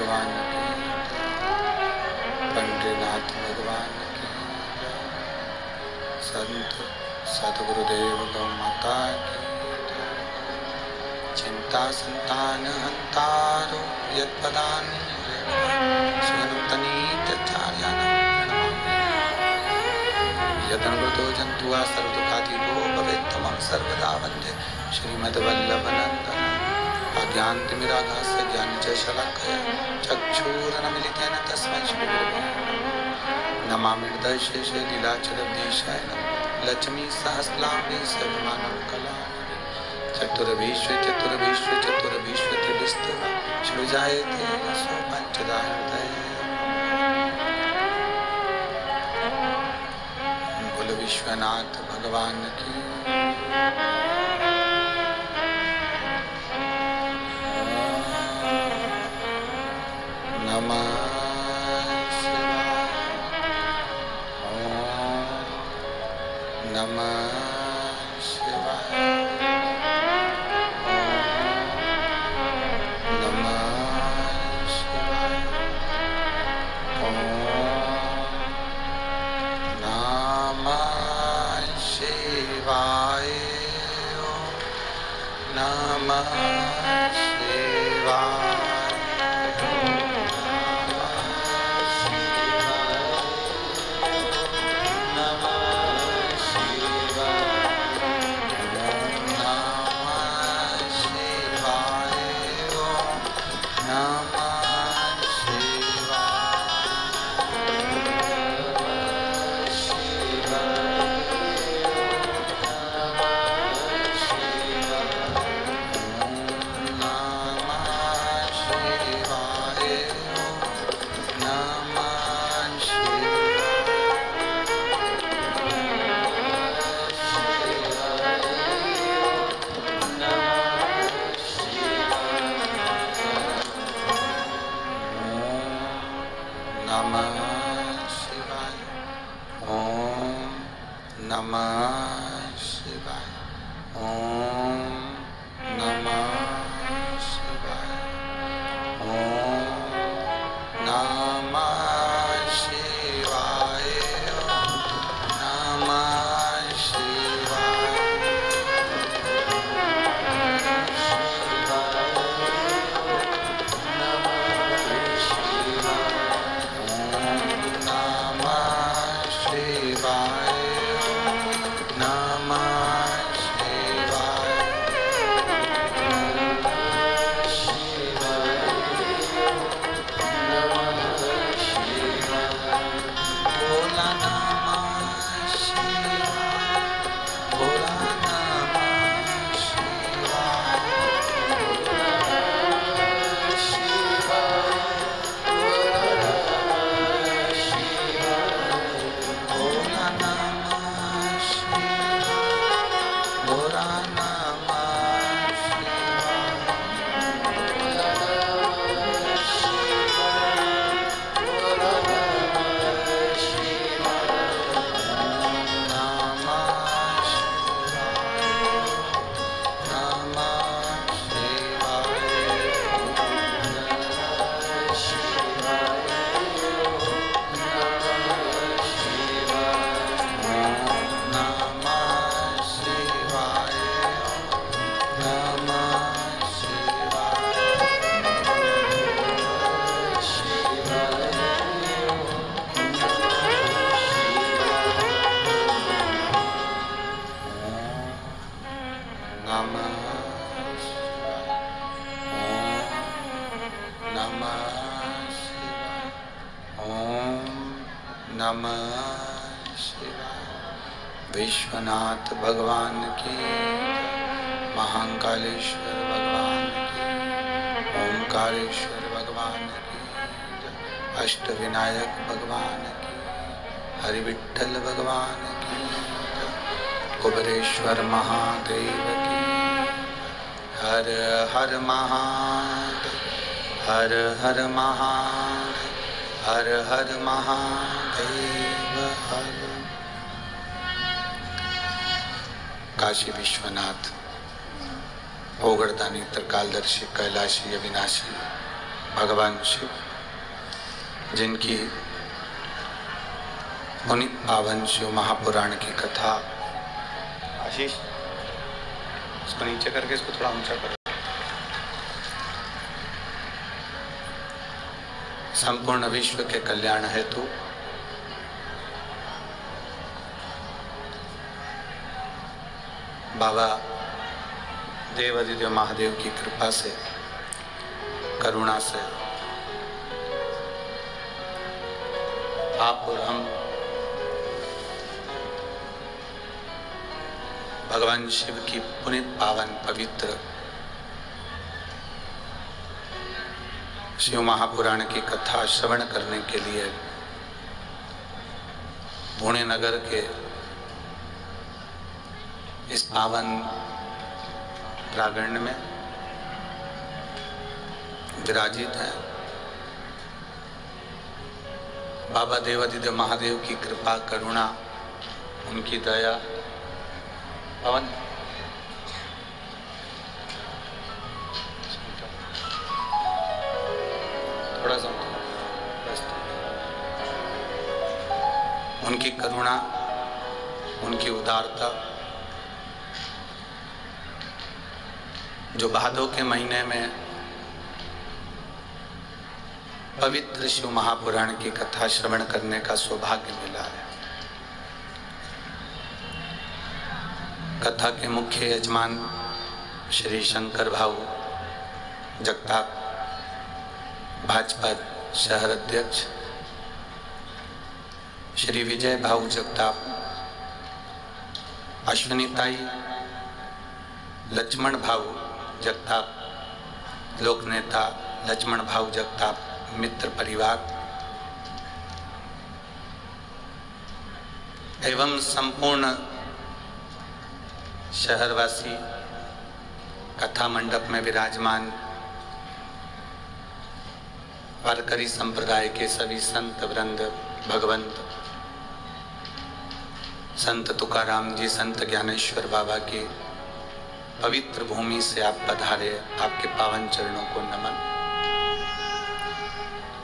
भगवान की, पंडरीनाथ भगवान की, संत सद्गुरुदेव गौ माता की, चिंता संतान हंतारो यत्पदानि यदनुतो जंतुआ सर्वदुःखातीतो भवेत्तमं सर्वदा वन्दे श्रीमद्वल्लभनन्दन अज्ञानतिमिरागास्य ज्ञानजशलाकया चक्षुरुन्मीलितेन तस्मै श्रीगुरवे नमामि हृदयशेषे लीलाचलधीशाय लक्ष्मी सहस्राम्बे सर्वमानव कलावते चतुर्विश्व चतुर्विश्व चतुर्विश्व त्रिविस्तव सृजायते सो पंचदा हृदय बोलो विश्वनाथ भगवान की। नमः शिवाय। नमः शिवाय। नमः शिवाय। नमः शिवाय। नमः शिवाय। विश्वनाथ भगवान की, महाकालेश्वर भगवान की, ओंकारेश्वर भगवान की, अष्टविनायक भगवान की, हरिविठ्ठल भगवान की, कुबेरेश्वर महादेव की, हर हर महादेव, हर हर महादेव, हर हर महादेव हर। काशी विश्वनाथ, ओगरदानी, त्रिकालदर्शी, कैलाशी, अविनाशी, भगवान शिव, जिनकी पुनीत पावन शिव महापुराण की कथा। आशीष, इसको नीचे करके इसको थोड़ा ऊंचा करो। संपूर्ण विश्व के कल्याण हेतु बाबा देवादिदेव महादेव की कृपा से, करुणा से आप और हम भगवान शिव की पुनीत पावन पवित्र शिव महापुराण की कथा श्रवण करने के लिए पुणे नगर के इस पावन प्रांगण में विराजित हैं। बाबा देवादिदेव महादेव की कृपा, करुणा, उनकी दया। पवन, थोड़ा सा उनकी करुणा, उनकी उदारता, जो भादों के महीने में पवित्र शिव महापुराण की कथा श्रवण करने का सौभाग्य मिला है। कथा के मुख्य यजमान श्री शंकर भाऊ जगताप, भाजपा शहर अध्यक्ष श्री विजय भाऊ जगताप, अश्विनी ताई, लक्ष्मण भाऊ जगताप, लोक नेता लक्ष्मण भाऊ जगताप, मित्र परिवार एवं संपूर्ण शहरवासी, कथा मंडप में विराजमान वारकरी संप्रदाय के सभी संत वृंद, भगवंत संत तुकाराम जी, संत ज्ञानेश्वर बाबा की पवित्र भूमि से आप पधारे, आपके पावन चरणों को नमन।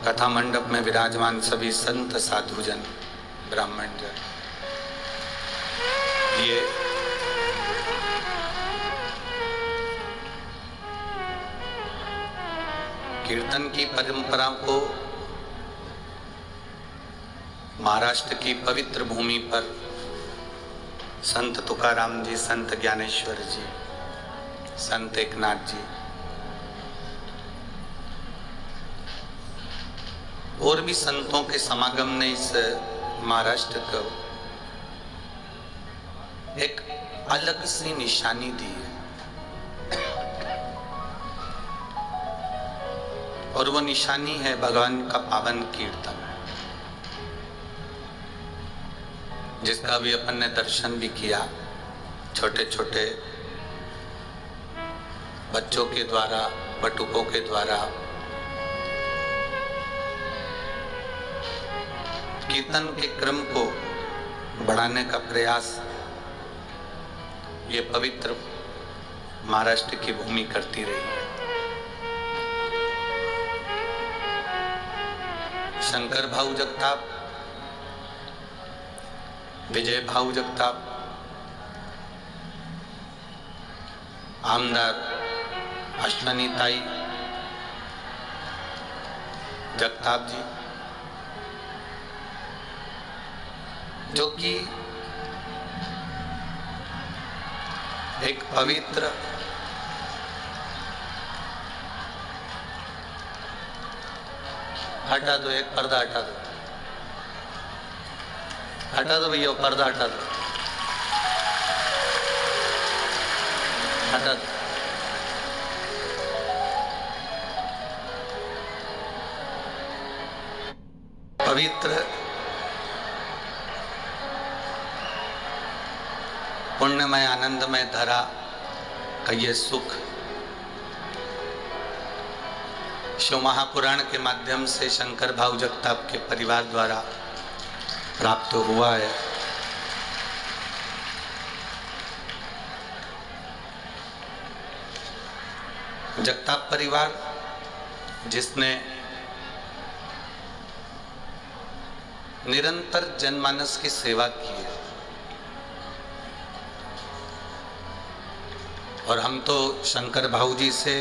कथा मंडप में विराजमान सभी संत साधुजन, ब्राह्मण जन, ये कीर्तन की परंपरा को महाराष्ट्र की पवित्र भूमि पर संत तुकाराम जी, संत ज्ञानेश्वर जी, संत एकनाथ जी और भी संतों के समागम ने इस महाराष्ट्र को एक अलग सी निशानी दी है, और वो निशानी है भगवान का पावन कीर्तन, जिसका भी अपन ने दर्शन भी किया। छोटे छोटे बच्चों के द्वारा, बटुकों के द्वारा कीर्तन के क्रम को बढ़ाने का प्रयास ये पवित्र महाराष्ट्र की भूमि करती रही है। शंकर भाऊ जगताप, विजय भाऊ जगताप, आमदार अश्विनी ताई जगताप जी, जो कि एक पवित्र हटा दो, एक पर्दा हटा दो, हटा दो भैया, पर्दा हटा दो, हटा दो। पवित्र पुण्यमय आनंदमय धरा का ये सुख शिव महापुराण के माध्यम से शंकर भाऊ जगताप के परिवार द्वारा प्राप्त हुआ है। जगताप परिवार जिसने निरंतर जनमानस की सेवा की है। और हम तो शंकर भाऊ जी से,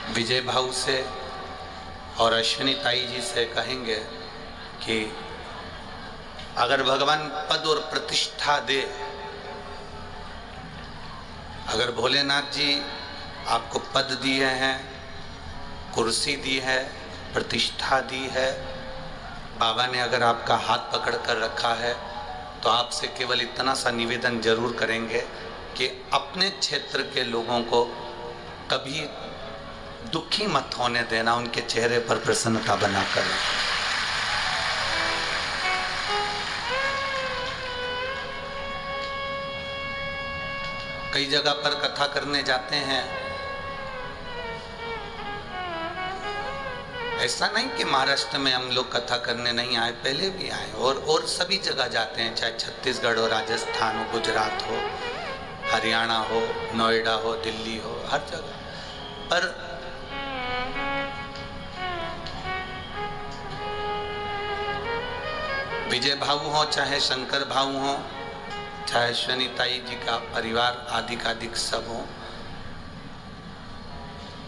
विजय भाऊ से और अश्विनी ताई जी से कहेंगे कि अगर भगवान पद और प्रतिष्ठा दे, अगर भोलेनाथ जी आपको पद दिए हैं, कुर्सी दी है, प्रतिष्ठा दी है, बाबा ने अगर आपका हाथ पकड़ कर रखा है, तो आपसे केवल इतना सा निवेदन जरूर करेंगे कि अपने क्षेत्र के लोगों को कभी दुखी मत होने देना, उनके चेहरे पर प्रसन्नता बनाकर रखना। कई जगह पर कथा करने जाते हैं, ऐसा नहीं कि महाराष्ट्र में हम लोग कथा करने नहीं आए, पहले भी आए और सभी जगह जाते हैं, चाहे छत्तीसगढ़ हो, राजस्थान हो, गुजरात हो, हरियाणा हो, नोएडा हो, दिल्ली हो, हर जगह। पर विजय भाऊ हो, चाहे शंकर भाऊ हो, चाहे अश्विनी ताई जी का परिवार आदि सब हो,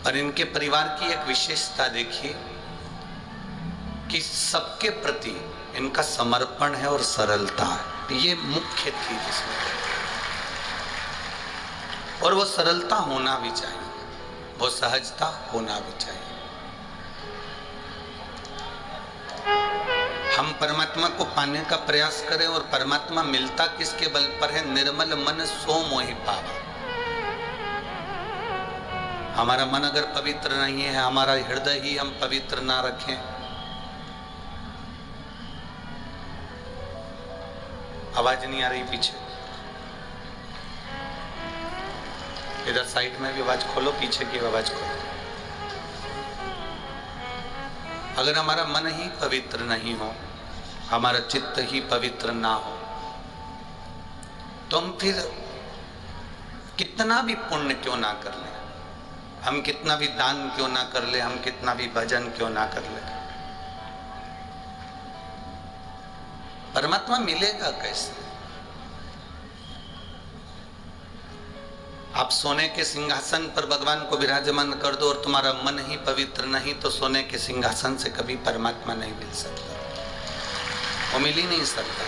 पर इनके परिवार की एक विशेषता देखिए कि सबके प्रति इनका समर्पण है और सरलता है, ये मुख्य थी जिसमें। और वो सरलता होना भी चाहिए, वो सहजता होना भी चाहिए। हम परमात्मा को पाने का प्रयास करें और परमात्मा मिलता किसके बल पर है? निर्मल मन सो मोहि पावा। हमारा मन अगर पवित्र नहीं है, हमारा हृदय ही हम पवित्र ना रखें, आवाज नहीं आ रही पीछे, इधर साइड में भी आवाज खोलो, पीछे की आवाज खोलो। अगर हमारा मन ही पवित्र नहीं हो, हमारा चित्त ही पवित्र ना हो, तो हम फिर कितना भी पुण्य क्यों ना कर ले, हम कितना भी दान क्यों ना कर ले, हम कितना भी भजन क्यों ना कर ले, परमात्मा मिलेगा कैसे? आप सोने के सिंहासन पर भगवान को विराजमान कर दो और तुम्हारा मन ही पवित्र नहीं, तो सोने के सिंहासन से कभी परमात्मा नहीं मिल सकता, वो मिल ही नहीं सकता।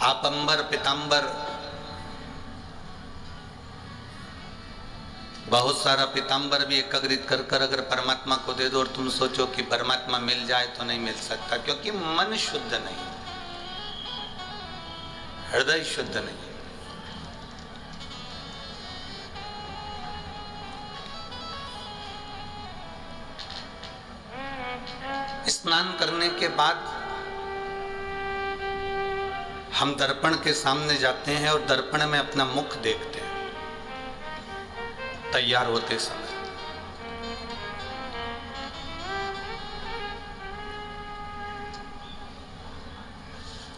आप अंबर पीतांबर, बहुत सारा पीतांबर भी एकत्रित कर कर अगर परमात्मा को दे दो और तुम सोचो कि परमात्मा मिल जाए, तो नहीं मिल सकता, क्योंकि मन शुद्ध नहीं, हृदय शुद्ध नहीं। स्नान करने के बाद हम दर्पण के सामने जाते हैं और दर्पण में अपना मुख देखते हैं तैयार होते समय।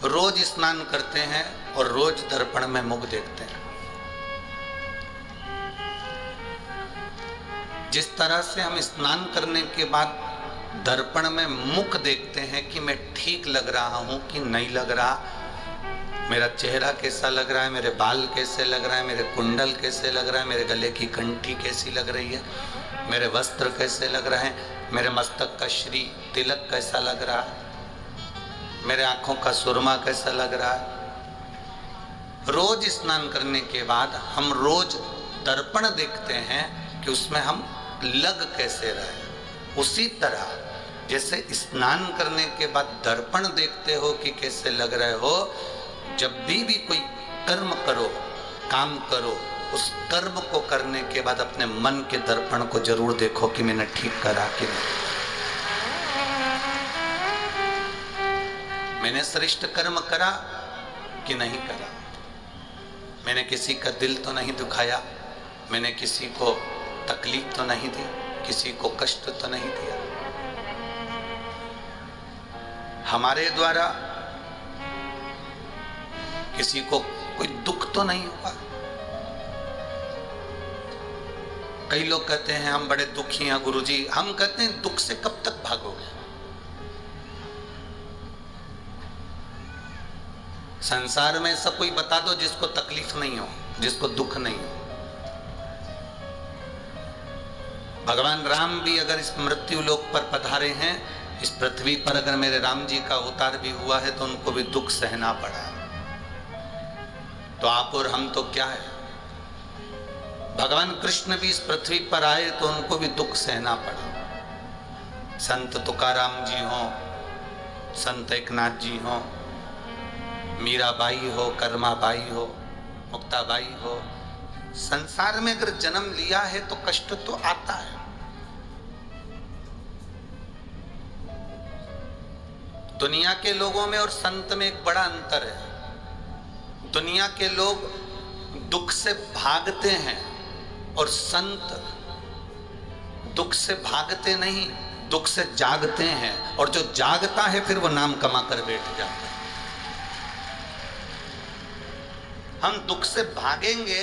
रोज स्नान करते हैं और रोज दर्पण में मुख देखते हैं। जिस तरह से हम स्नान करने के बाद दर्पण में मुख देखते हैं कि मैं ठीक लग रहा हूं कि नहीं लग रहा, मेरा चेहरा कैसा लग रहा है, मेरे बाल कैसे लग रहा है, मेरे कुंडल कैसे लग रहा है, मेरे गले की कंठी कैसी लग रही है, मेरे वस्त्र कैसे लग रहे हैं, मेरे मस्तक का श्री तिलक कैसा लग रहा है, मेरे आंखों का सुरमा कैसा लग रहा है। रोज स्नान करने के बाद हम रोज दर्पण देखते हैं कि उसमें हम लग कैसे रहे। उसी तरह जैसे स्नान करने के बाद दर्पण देखते हो कि कैसे लग रहे हो, जब भी कोई कर्म करो, काम करो, उस कर्म को करने के बाद अपने मन के दर्पण को जरूर देखो कि मैंने ठीक करा कि नहीं, मैंने श्रेष्ठ कर्म करा कि नहीं करा, मैंने किसी का दिल तो नहीं दुखाया, मैंने किसी को तकलीफ तो नहीं दी, किसी को कष्ट तो नहीं दिया। हमारे द्वारा किसी को कोई दुख तो नहीं हुआ। कई लोग कहते हैं हम बड़े दुखी हैं गुरुजी। हम कहते हैं दुख से कब तक भागोगे? संसार में ऐसा कोई बता दो जिसको तकलीफ नहीं हो, जिसको दुख नहीं हो। भगवान राम भी अगर इस मृत्यु लोक पर पधारे हैं, इस पृथ्वी पर अगर मेरे राम जी का अवतार भी हुआ है तो उनको भी दुख सहना पड़ा। तो आप और हम तो क्या है? भगवान कृष्ण भी इस पृथ्वी पर आए तो उनको भी दुख सहना पड़ा। संत तुकाराम जी हो, संत एकनाथ जी हो, मीराबाई हो, कर्माबाई हो, मुक्ताबाई हो, संसार में अगर जन्म लिया है तो कष्ट तो आता है। दुनिया के लोगों में और संत में एक बड़ा अंतर है। दुनिया के लोग दुख से भागते हैं और संत दुख से भागते नहीं, दुख से जागते हैं। और जो जागता है फिर वो नाम कमा कर बैठ जाता है। हम दुख से भागेंगे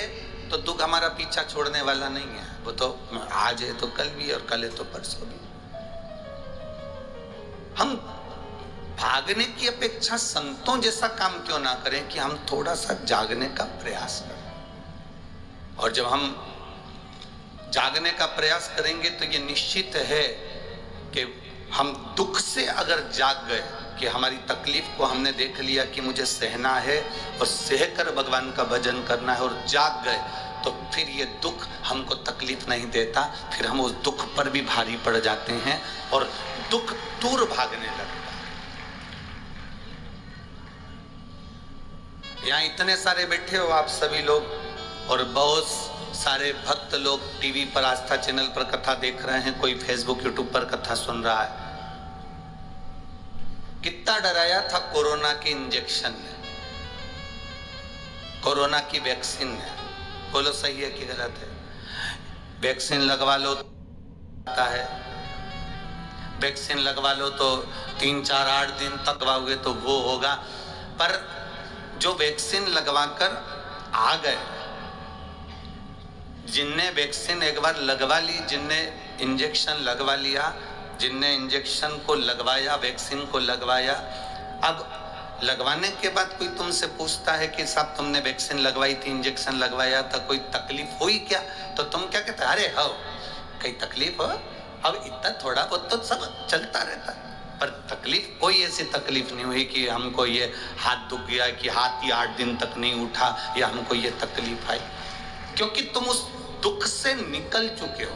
तो दुख हमारा पीछा छोड़ने वाला नहीं है। वो तो आज है तो कल भी, और कल है तो परसों भी। हम भागने की अपेक्षा संतों जैसा काम क्यों ना करें कि हम थोड़ा सा जागने का प्रयास करें। और जब हम जागने का प्रयास करेंगे तो ये निश्चित है कि हम दुख से अगर जाग गए कि हमारी तकलीफ को हमने देख लिया कि मुझे सहना है और सहकर भगवान का भजन करना है और जाग गए, तो फिर ये दुख हमको तकलीफ नहीं देता। फिर हम उस दुख पर भी भारी पड़ जाते हैं और दुख दूर भागने लगता है। यहाँ इतने सारे बैठे हो आप सभी लोग, और बहुत सारे भक्त लोग टीवी पर, आस्था चैनल पर कथा देख रहे हैं, कोई फेसबुक यूट्यूब पर कथा सुन रहा है। कितना डराया था कोरोना के इंजेक्शन ने, कोरोना की वैक्सीन ने। बोलो सही है कि गलत है? वैक्सीन लगवा लो तो है, वैक्सीन लगवा लो तो 3, 4, 8 दिन तक लगवाओगे तो वो होगा। पर जो वैक्सीन लगवाकर आ गए, जिनने वैक्सीन एक बार लगवा ली, जिनने इंजेक्शन लगवा लिया, जिनने इंजेक्शन को लगवाया, वैक्सीन को लगवाया, अब लगवाने के बाद कोई तुमसे पूछता है कि साहब तुमने वैक्सीन लगवाई थी, इंजेक्शन लगवाया था, कोई तकलीफ हुई क्या? तो तुम क्या कहते? अरे हो, कई तकलीफ हो, अब इतना थोड़ा बहुत तो सब चलता रहता है। पर तकलीफ, कोई ऐसी तकलीफ नहीं हुई कि हमको ये हाथ दुख गया, कि हाथ ही 8 दिन तक नहीं उठा, या हमको ये तकलीफ आई। क्योंकि तुम उस दुख से निकल चुके हो।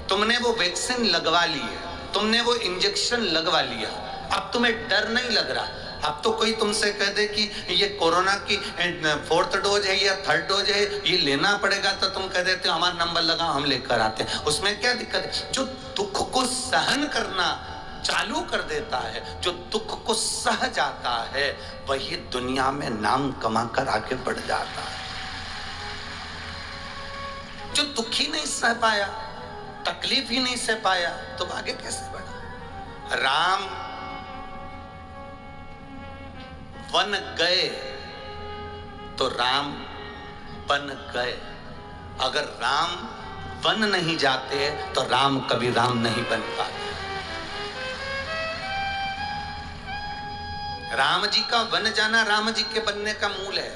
तुमने वो वैक्सीन लगवा ली है, तुमने वो इंजेक्शन लगवा लिया, अब तुम्हें डर नहीं लग रहा। अब तो कोई तुमसे कह दे कि ये कोरोना की 4th डोज है या 3rd डोज है, ये लेना पड़ेगा, तो तुम कह देते हो हमारा नंबर लगाओ, हम लेकर आते हैं। उसमें क्या दिक्कत है? जो दुख को सहन करना चालू कर देता है, जो दुख को सह जाता है, वही दुनिया में नाम कमाकर आगे बढ़ जाता है। जो दुखी नहीं सह पाया, तकलीफ ही नहीं सह पाया, तो आगे कैसे बढ़ा? राम वन गए तो राम बन गए। अगर राम वन नहीं जाते तो राम कभी राम नहीं बन पाते। राम जी का वन जाना राम जी के बनने का मूल है।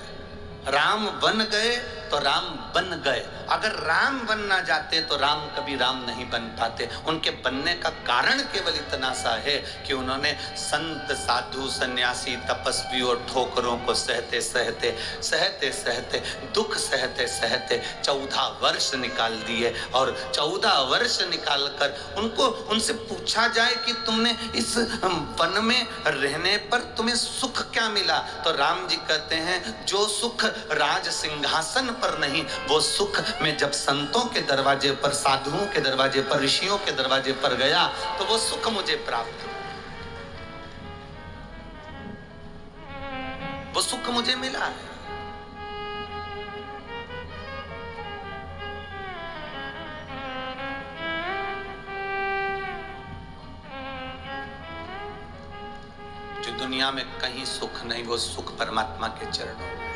राम वन गए तो राम बन गए। अगर राम बन ना जाते तो राम कभी राम नहीं बन पाते। उनके बनने का कारण केवल इतना सा है कि उन्होंने संत, साधु, सन्यासी, तपस्वी और ठोकरों को सहते सहते सहते सहते दुख सहते सहते 14 वर्ष निकाल दिए। और 14 वर्ष निकालकर उनसे पूछा जाए कि तुमने इस वन में रहने पर तुम्हें सुख क्या मिला, तो राम जी कहते हैं जो सुख राज सिंहासन पर नहीं, वो सुख में जब संतों के दरवाजे पर, साधुओं के दरवाजे पर, ऋषियों के दरवाजे पर गया तो वो सुख मुझे प्राप्त हुआ, वो सुख मुझे मिला है। जो दुनिया में कहीं सुख नहीं, वो सुख परमात्मा के चरणों में।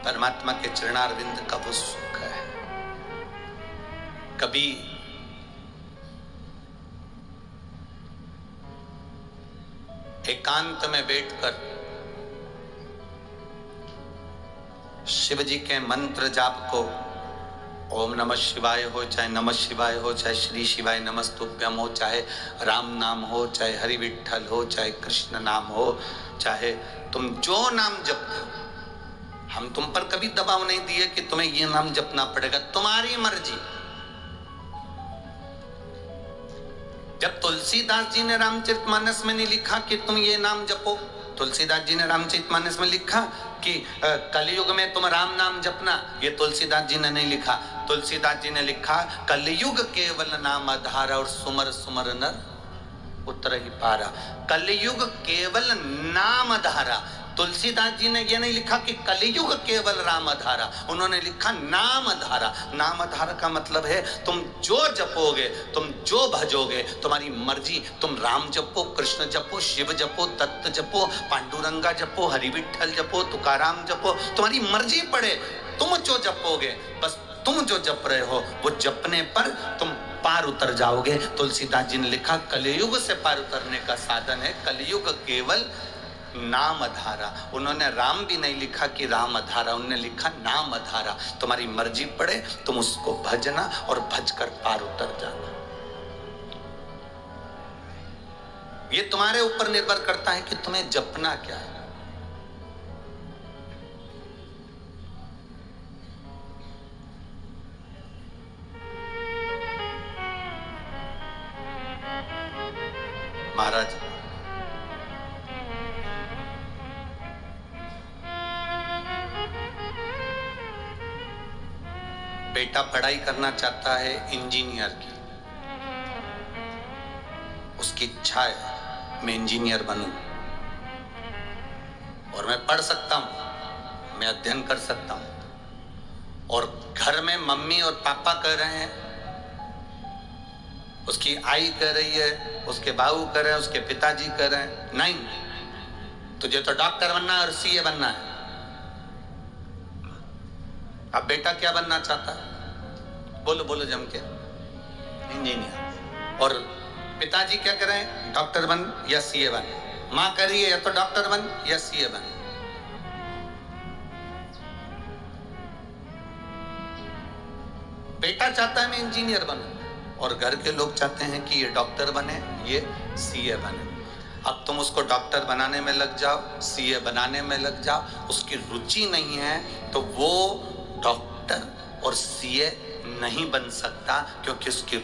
परमात्मा के चरणारविंद का वो सुख है। कभी एकांत में बैठकर शिव जी के मंत्र जाप को, ओम नमः शिवाय हो, चाहे नमः शिवाय हो, चाहे श्री शिवाय नमस्तुभ्यम हो, चाहे राम नाम हो, चाहे हरि विठ्ठल हो, चाहे कृष्ण नाम हो, चाहे तुम जो नाम जपते हो, हम तुम पर कभी दबाव नहीं दिए कि तुम्हें ये नाम जपना पड़ेगा, तुम्हारी मर्जी। जब तुलसीदास जी ने रामचरितमानस में नहीं लिखा कि तुम ये नाम जपो, तुलसीदास जी ने रामचरितमानस में लिखा कि कलयुग में तुम राम नाम जपना, ये तुलसीदास जी ने नहीं लिखा। तुलसीदास जी ने लिखा कलयुग केवल नाम आधार और सुमर सुमर नर उतर ही पारा। कलयुग केवल नाम धारा। तुलसीदास जी ने ये नहीं लिखा कि कलयुग केवल राम धारा, उन्होंने लिखा नाम धारा। नाम धारा का मतलब है तुम जो जपोगे, तुम जो भजोगे, तुम्हारी मर्जी, तुम राम जपो, कृष्ण जपो, शिव जपो, दत्त जपो, पांडुरंगा जपो, हरि विठ्ठल जपो, तुकाराम जपो, तुम्हारी मर्जी पड़े, तुम जो जपोगे, बस तुम जो जप रहे हो वो जपने पर तुम पार उतर जाओगे। तुलसीदास जी ने लिखा कलयुग से पार उतरने का साधन है कलयुग केवल नाम धारा। उन्होंने राम भी नहीं लिखा कि राम धारा, उन्होंने लिखा नाम धारा। तुम्हारी मर्जी पड़े तुम उसको भजना और भजकर पार उतर जाना। ये तुम्हारे ऊपर निर्भर करता है कि तुम्हें जपना क्या है। महाराज बेटा पढ़ाई करना चाहता है इंजीनियर की, उसकी इच्छा है मैं इंजीनियर बनूं और मैं पढ़ सकता हूं, मैं अध्ययन कर सकता हूं। और घर में मम्मी और पापा कह रहे हैं, उसकी आई कह रही है, उसके बाबू कह रहे हैं, उसके पिताजी कह रहे हैं नहीं तुझे तो डॉक्टर बनना है और सीए बनना है। अब बेटा क्या बनना चाहता है? बोलो बोलो जम के, इंजीनियर। और पिताजी क्या कर रहे हैं? डॉक्टर बन या सीए बन। मां कह रही है या तो डॉक्टर बन या सीए बन। बेटा चाहता है मैं इंजीनियर बनूं और घर के लोग चाहते हैं कि ये डॉक्टर बने, ये सीए बने। अब तुम उसको डॉक्टर बनाने में लग जाओ, सीए बनाने में लग जाओ, उसकी रुचि नहीं है तो वो डॉक्टर और सीए नहीं बन सकता क्योंकि उसकी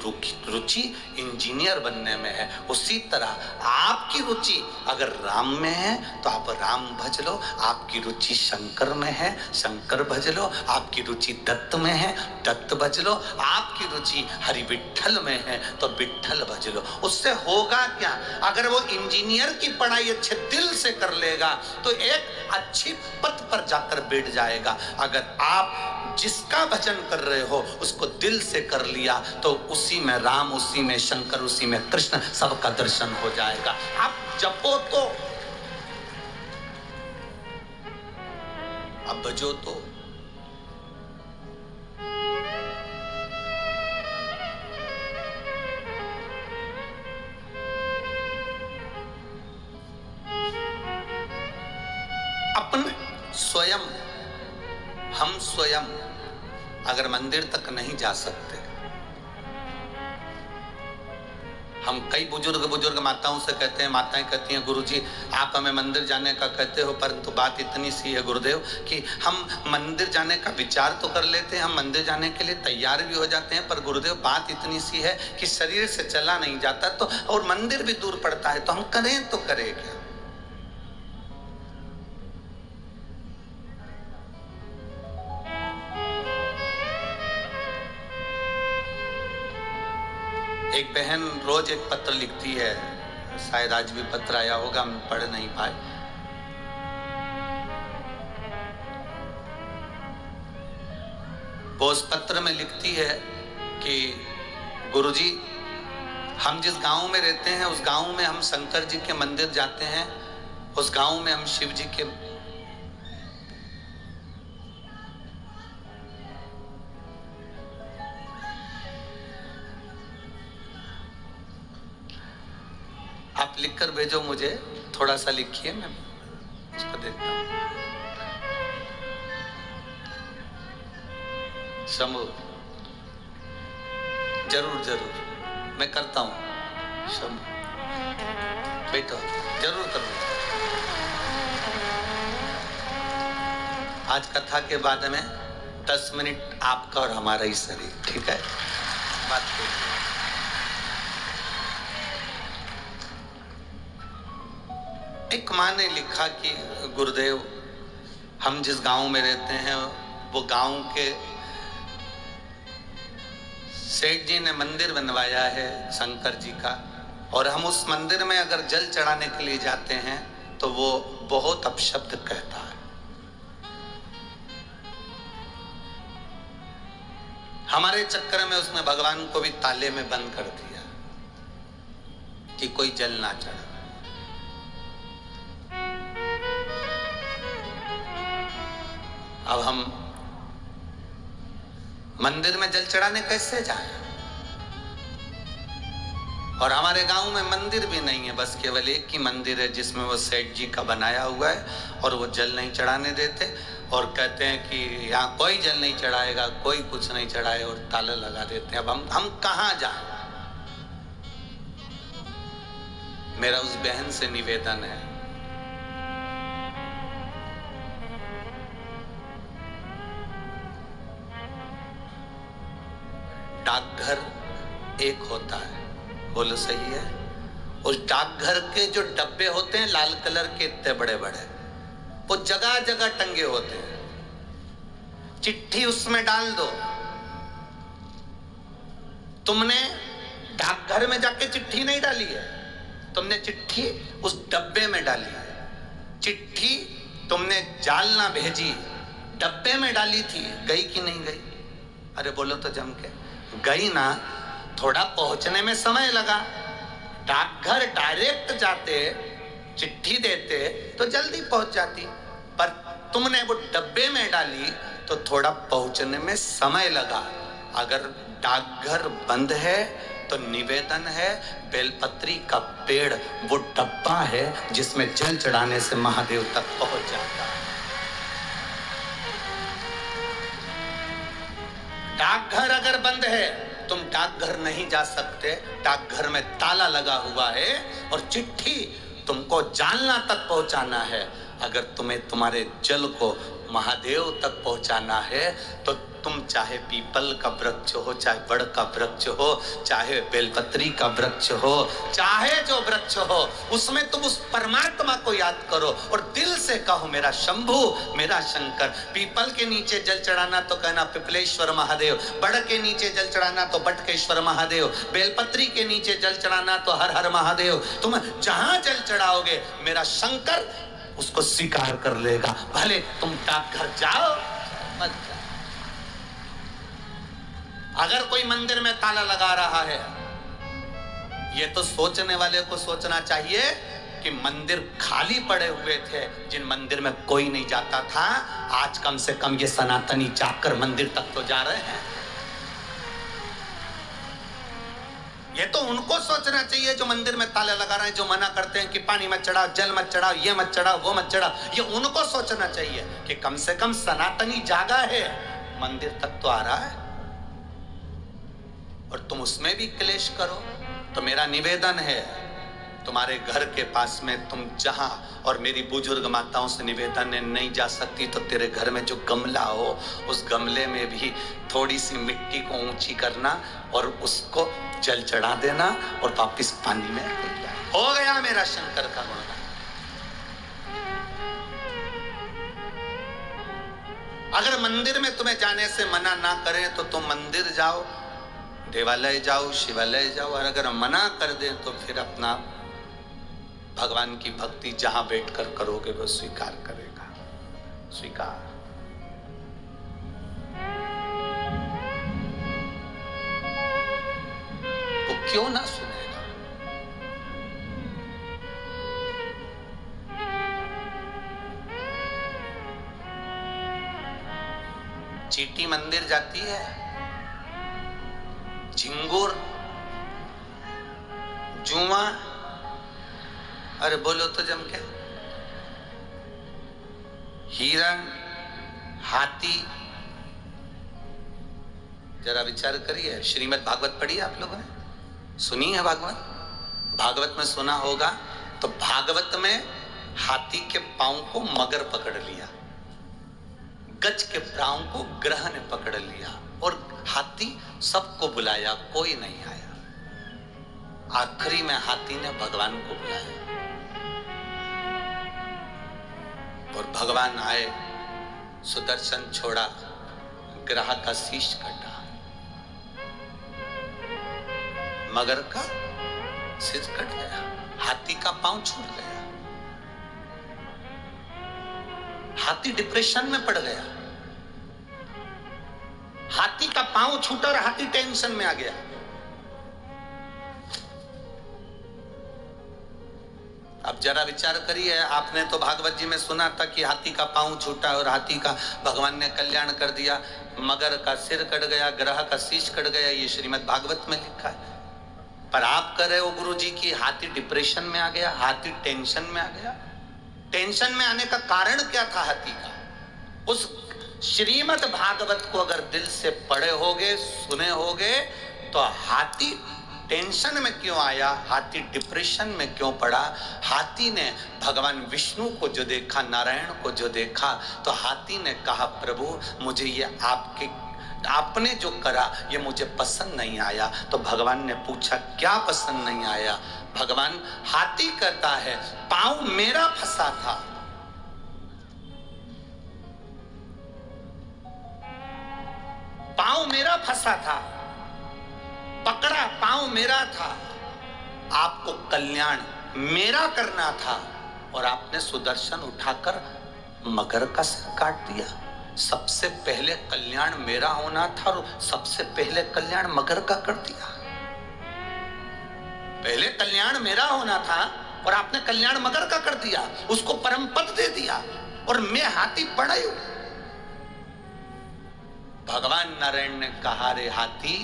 रुचि इंजीनियर बनने में है। उसी तरह आपकी रुचि अगर राम में है तो आप राम भज लो, आपकी रुचि शंकर में है शंकर भज लो, आपकी रुचि दत्त में है दत्त भज लो, आपकी रुचि हरि विठ्ठल में है तो विठ्ठल भज लो। उससे होगा क्या? अगर वो इंजीनियर की पढ़ाई अच्छे दिल से कर लेगा तो एक अच्छी पद पर जाकर बैठ जाएगा। अगर आप जिसका भजन कर रहे हो उसको दिल से कर लिया तो उसी में राम, उसी में शंकर, उसी में कृष्ण, सबका दर्शन हो जाएगा। आप जपो तो, अब भजो तो। अपने स्वयं, हम स्वयं अगर मंदिर तक नहीं जा सकते, हम कई बुजुर्ग माताओं से कहते हैं, माताएं कहती हैं गुरुजी आप हमें मंदिर जाने का कहते हो परंतु बात इतनी सी है गुरुदेव कि हम मंदिर जाने का विचार तो कर लेते हैं, हम मंदिर जाने के लिए तैयार भी हो जाते हैं, पर गुरुदेव बात इतनी सी है कि शरीर से चला नहीं जाता तो और मंदिर भी दूर पड़ता है, तो हम करें तो करें क्या? एक बहन रोज एक पत्र लिखती है, शायद आज भी पत्र आया होगा, हम पढ़ नहीं पाए। वो उस पत्र में लिखती है कि गुरुजी हम जिस गांव में रहते हैं उस गांव में हम शंकर जी के मंदिर जाते हैं, उस गांव में हम शिव जी के लिखकर भेजो मुझे, थोड़ा सा लिखिए, मैं उसको देखता हूँ। शंभू, जरूर जरूर मैं करता हूँ। शंभू बैठो, जरूर करूँगा। आज कथा के बाद में 10 मिनट आपका और हमारा ही शरीर, ठीक है? बात करिए। एक माँ ने लिखा कि गुरुदेव, हम जिस गांव में रहते हैं वो गांव के सेठ जी ने मंदिर बनवाया है शंकर जी का, और हम उस मंदिर में अगर जल चढ़ाने के लिए जाते हैं तो वो बहुत अपशब्द कहता है। हमारे चक्कर में उसने भगवान को भी ताले में बंद कर दिया कि कोई जल ना चढ़ा। अब हम मंदिर में जल चढ़ाने कैसे जाएं? और हमारे गांव में मंदिर भी नहीं है, बस केवल एक ही मंदिर है जिसमें वो सेठ जी का बनाया हुआ है, और वो जल नहीं चढ़ाने देते और कहते हैं कि यहाँ कोई जल नहीं चढ़ाएगा, कोई कुछ नहीं चढ़ाए, और ताला लगा देते हैं। अब हम कहाँ जाएं? मेरा उस बहन से निवेदन है, डाकघर एक होता है, बोलो सही है? उस डाकघर के जो डब्बे होते हैं लाल कलर के, इतने बड़े बड़े, वो जगह जगह टंगे होते हैं। चिट्ठी उसमें डाल दो। तुमने डाकघर में जाके चिट्ठी नहीं डाली है, तुमने चिट्ठी उस डब्बे में डाली है। चिट्ठी तुमने जाल ना भेजी, डब्बे में डाली थी, गई कि नहीं गई? अरे बोलो तो जम के। गई ना, थोड़ा पहुंचने में समय लगा। डाकघर डायरेक्ट जाते, चिट्ठी देते तो जल्दी पहुंच जाती, पर तुमने वो डब्बे में डाली तो थोड़ा पहुंचने में समय लगा। अगर डाकघर बंद है तो निवेदन है, बेलपत्री का पेड़ वो डब्बा है जिसमें जल चढ़ाने से महादेव तक पहुंच जाता है। डाकघर अगर बंद है, तुम डाकघर नहीं जा सकते, डाकघर में ताला लगा हुआ है, और चिट्ठी तुमको जालना तक पहुंचाना है। अगर तुम्हें तुम्हारे जल को महादेव तक पहुंचाना है तो तुम चाहे पीपल का वृक्ष हो, चाहे बड़ का वृक्ष हो, चाहे बेलपत्री का वृक्ष हो, चाहे जो वृक्ष हो, उसमें तुम उस परमात्मा को याद करो और दिल से कहो, मेरा शंभू, मेरा शंकर। पीपल के नीचे जल चढ़ाना तो कहना पिपलेश्वर महादेव, बड़ के नीचे जल चढ़ाना तो बटकेश्वर महादेव, बेलपत्री के नीचे जल चढ़ाना तो हर हर महादेव। तुम जहां जल चढ़ाओगे मेरा शंकर उसको स्वीकार कर लेगा, भले तुम डाकघर जाओ मत जाओ। अगर कोई मंदिर में ताला लगा रहा है, ये तो सोचने वाले को सोचना चाहिए कि मंदिर खाली पड़े हुए थे, जिन मंदिर में कोई नहीं जाता था, आज कम से कम ये सनातनी जाकर मंदिर तक तो जा रहे हैं। ये तो उनको सोचना चाहिए जो मंदिर में ताले लगा रहे हैं, जो मना करते हैं कि पानी मत चढ़ाओ, जल मत चढ़ाओ, ये मत चढ़ाओ, वो मत चढ़ाओ। ये उनको सोचना चाहिए कि कम से कम सनातनी जागा है, मंदिर तक तो आ रहा है, और तुम उसमें भी क्लेश करो। तो मेरा निवेदन है, तुम्हारे घर के पास में तुम जहां, और मेरी बुजुर्ग माताओं से निवेदन है, नहीं जा सकती तो तेरे घर में जो गमला हो, उस गमले में भी थोड़ी सी मिट्टी को ऊंची करना और उसको जल चढ़ा देना और वापिस पानी में हो गया मेरा शंकर का गुणगान। अगर मंदिर में तुम्हें जाने से मना ना करें तो तुम मंदिर जाओ, देवालय जाओ, शिवालय जाओ, और अगर मना कर दें तो फिर अपना भगवान की भक्ति जहां बैठकर करोगे वो स्वीकार करेगा। स्वीकार। वो क्यों ना सुनेगा? चीटी मंदिर जाती है, झिंगुर, जुआ, अरे बोलो तो जम के। हिरण, हाथी, जरा विचार करिए। श्रीमद् भागवत पढ़ी है आप लोगों ने? सुनी है भागवत? भागवत में सुना होगा तो भागवत में हाथी के पांव को मगर पकड़ लिया, गज के पांव को ग्रह ने पकड़ लिया और हाथी सबको बुलाया, कोई नहीं आया। आखिरी में हाथी ने भगवान को बुलाया और भगवान आए, सुदर्शन छोड़ा, ग्रह का शीश कटा, मगर का सिर कट गया, हाथी का पांव छूट गया। हाथी डिप्रेशन में पड़ गया, हाथी का पांव छूटा और हाथी टेंशन में आ गया। अब जरा विचार करिए, आपने तो भागवत जी में सुना था कि हाथी का पांव छूटा और हाथी का भगवान ने कल्याण कर दिया, मगर का सिर कट गया, ग्रह का शीश कट गया, ये श्रीमद् भागवत में लिखा है। पर आप कह रहे हो गुरु जी की हाथी डिप्रेशन में आ गया, हाथी टेंशन में आ गया। टेंशन में आने का कारण क्या था हाथी का? उस श्रीमद् भागवत को अगर दिल से पढ़े होगे, सुने होगे, तो हाथी टेंशन में क्यों आया, हाथी डिप्रेशन में क्यों पड़ा? हाथी ने भगवान विष्णु को जो देखा, नारायण को जो देखा, तो हाथी ने कहा प्रभु मुझे ये आपने जो करा ये मुझे पसंद नहीं आया। तो भगवान ने पूछा क्या पसंद नहीं आया? भगवान, हाथी कहता है पांव मेरा फंसा था, पांव मेरा फंसा था, पकड़ा पांव मेरा था, आपको कल्याण मेरा करना था और आपने सुदर्शन उठाकर मगर का सिर काट दिया। सबसे पहले कल्याण मेरा होना था और सबसे पहले कल्याण मगर का कर दिया। पहले कल्याण मेरा होना था और आपने कल्याण मगर का कर दिया, उसको परम पद दे दिया और मैं हाथी पड़ा हूं। भगवान नारायण ने कहा रे हाथी,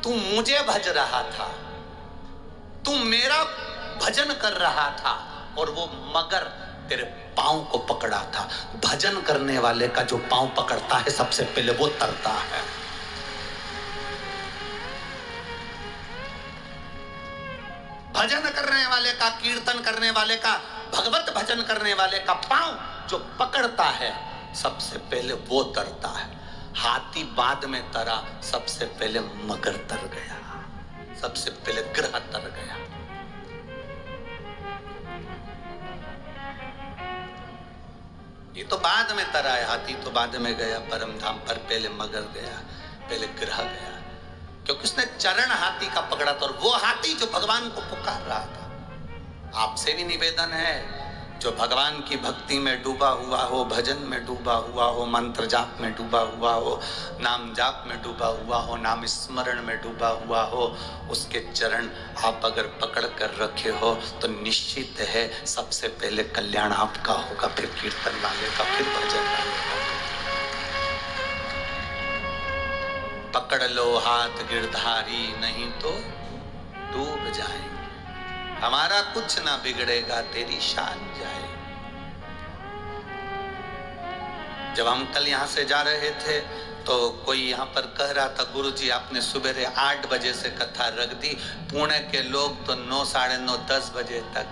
तू मुझे भज रहा था, तू मेरा भजन कर रहा था और वो मगर तेरे पांव को पकड़ा था। भजन करने वाले का जो पांव पकड़ता है सबसे पहले वो तरता है। भजन करने वाले का, कीर्तन करने वाले का, भगवत भजन करने वाले का पांव जो पकड़ता है सबसे पहले वो तरता है। हाथी बाद में तरा, सबसे पहले मगर तर गया, सबसे पहले ग्रह तर गया। ये तो बाद में तरा है, हाथी तो बाद में गया परम धाम पर, पहले मगर गया, पहले ग्रह गया, क्योंकि उसने चरण हाथी का पकड़ा था और वो हाथी जो भगवान को पुकार रहा था। आपसे भी निवेदन है, जो भगवान की भक्ति में डूबा हुआ हो, भजन में डूबा हुआ हो, मंत्र जाप में डूबा हुआ हो, नाम जाप में डूबा हुआ हो, नाम स्मरण में डूबा हुआ हो, उसके चरण आप अगर पकड़ कर रखे हो तो निश्चित है सबसे पहले कल्याण आपका होगा, फिर कीर्तन वाले का, फिर भजन वाले का। पकड़ लो हाथ गिरधारी, नहीं तो डूब जाएंगे। हमारा कुछ ना बिगड़ेगा, तेरी शान जाए। जब हम कल यहाँ से जा रहे थे तो कोई यहाँ पर कह रहा था गुरुजी आपने सुबह 8 बजे से कथा रख दी, पुणे के लोग तो 9, साढ़े 9, 10 बजे तक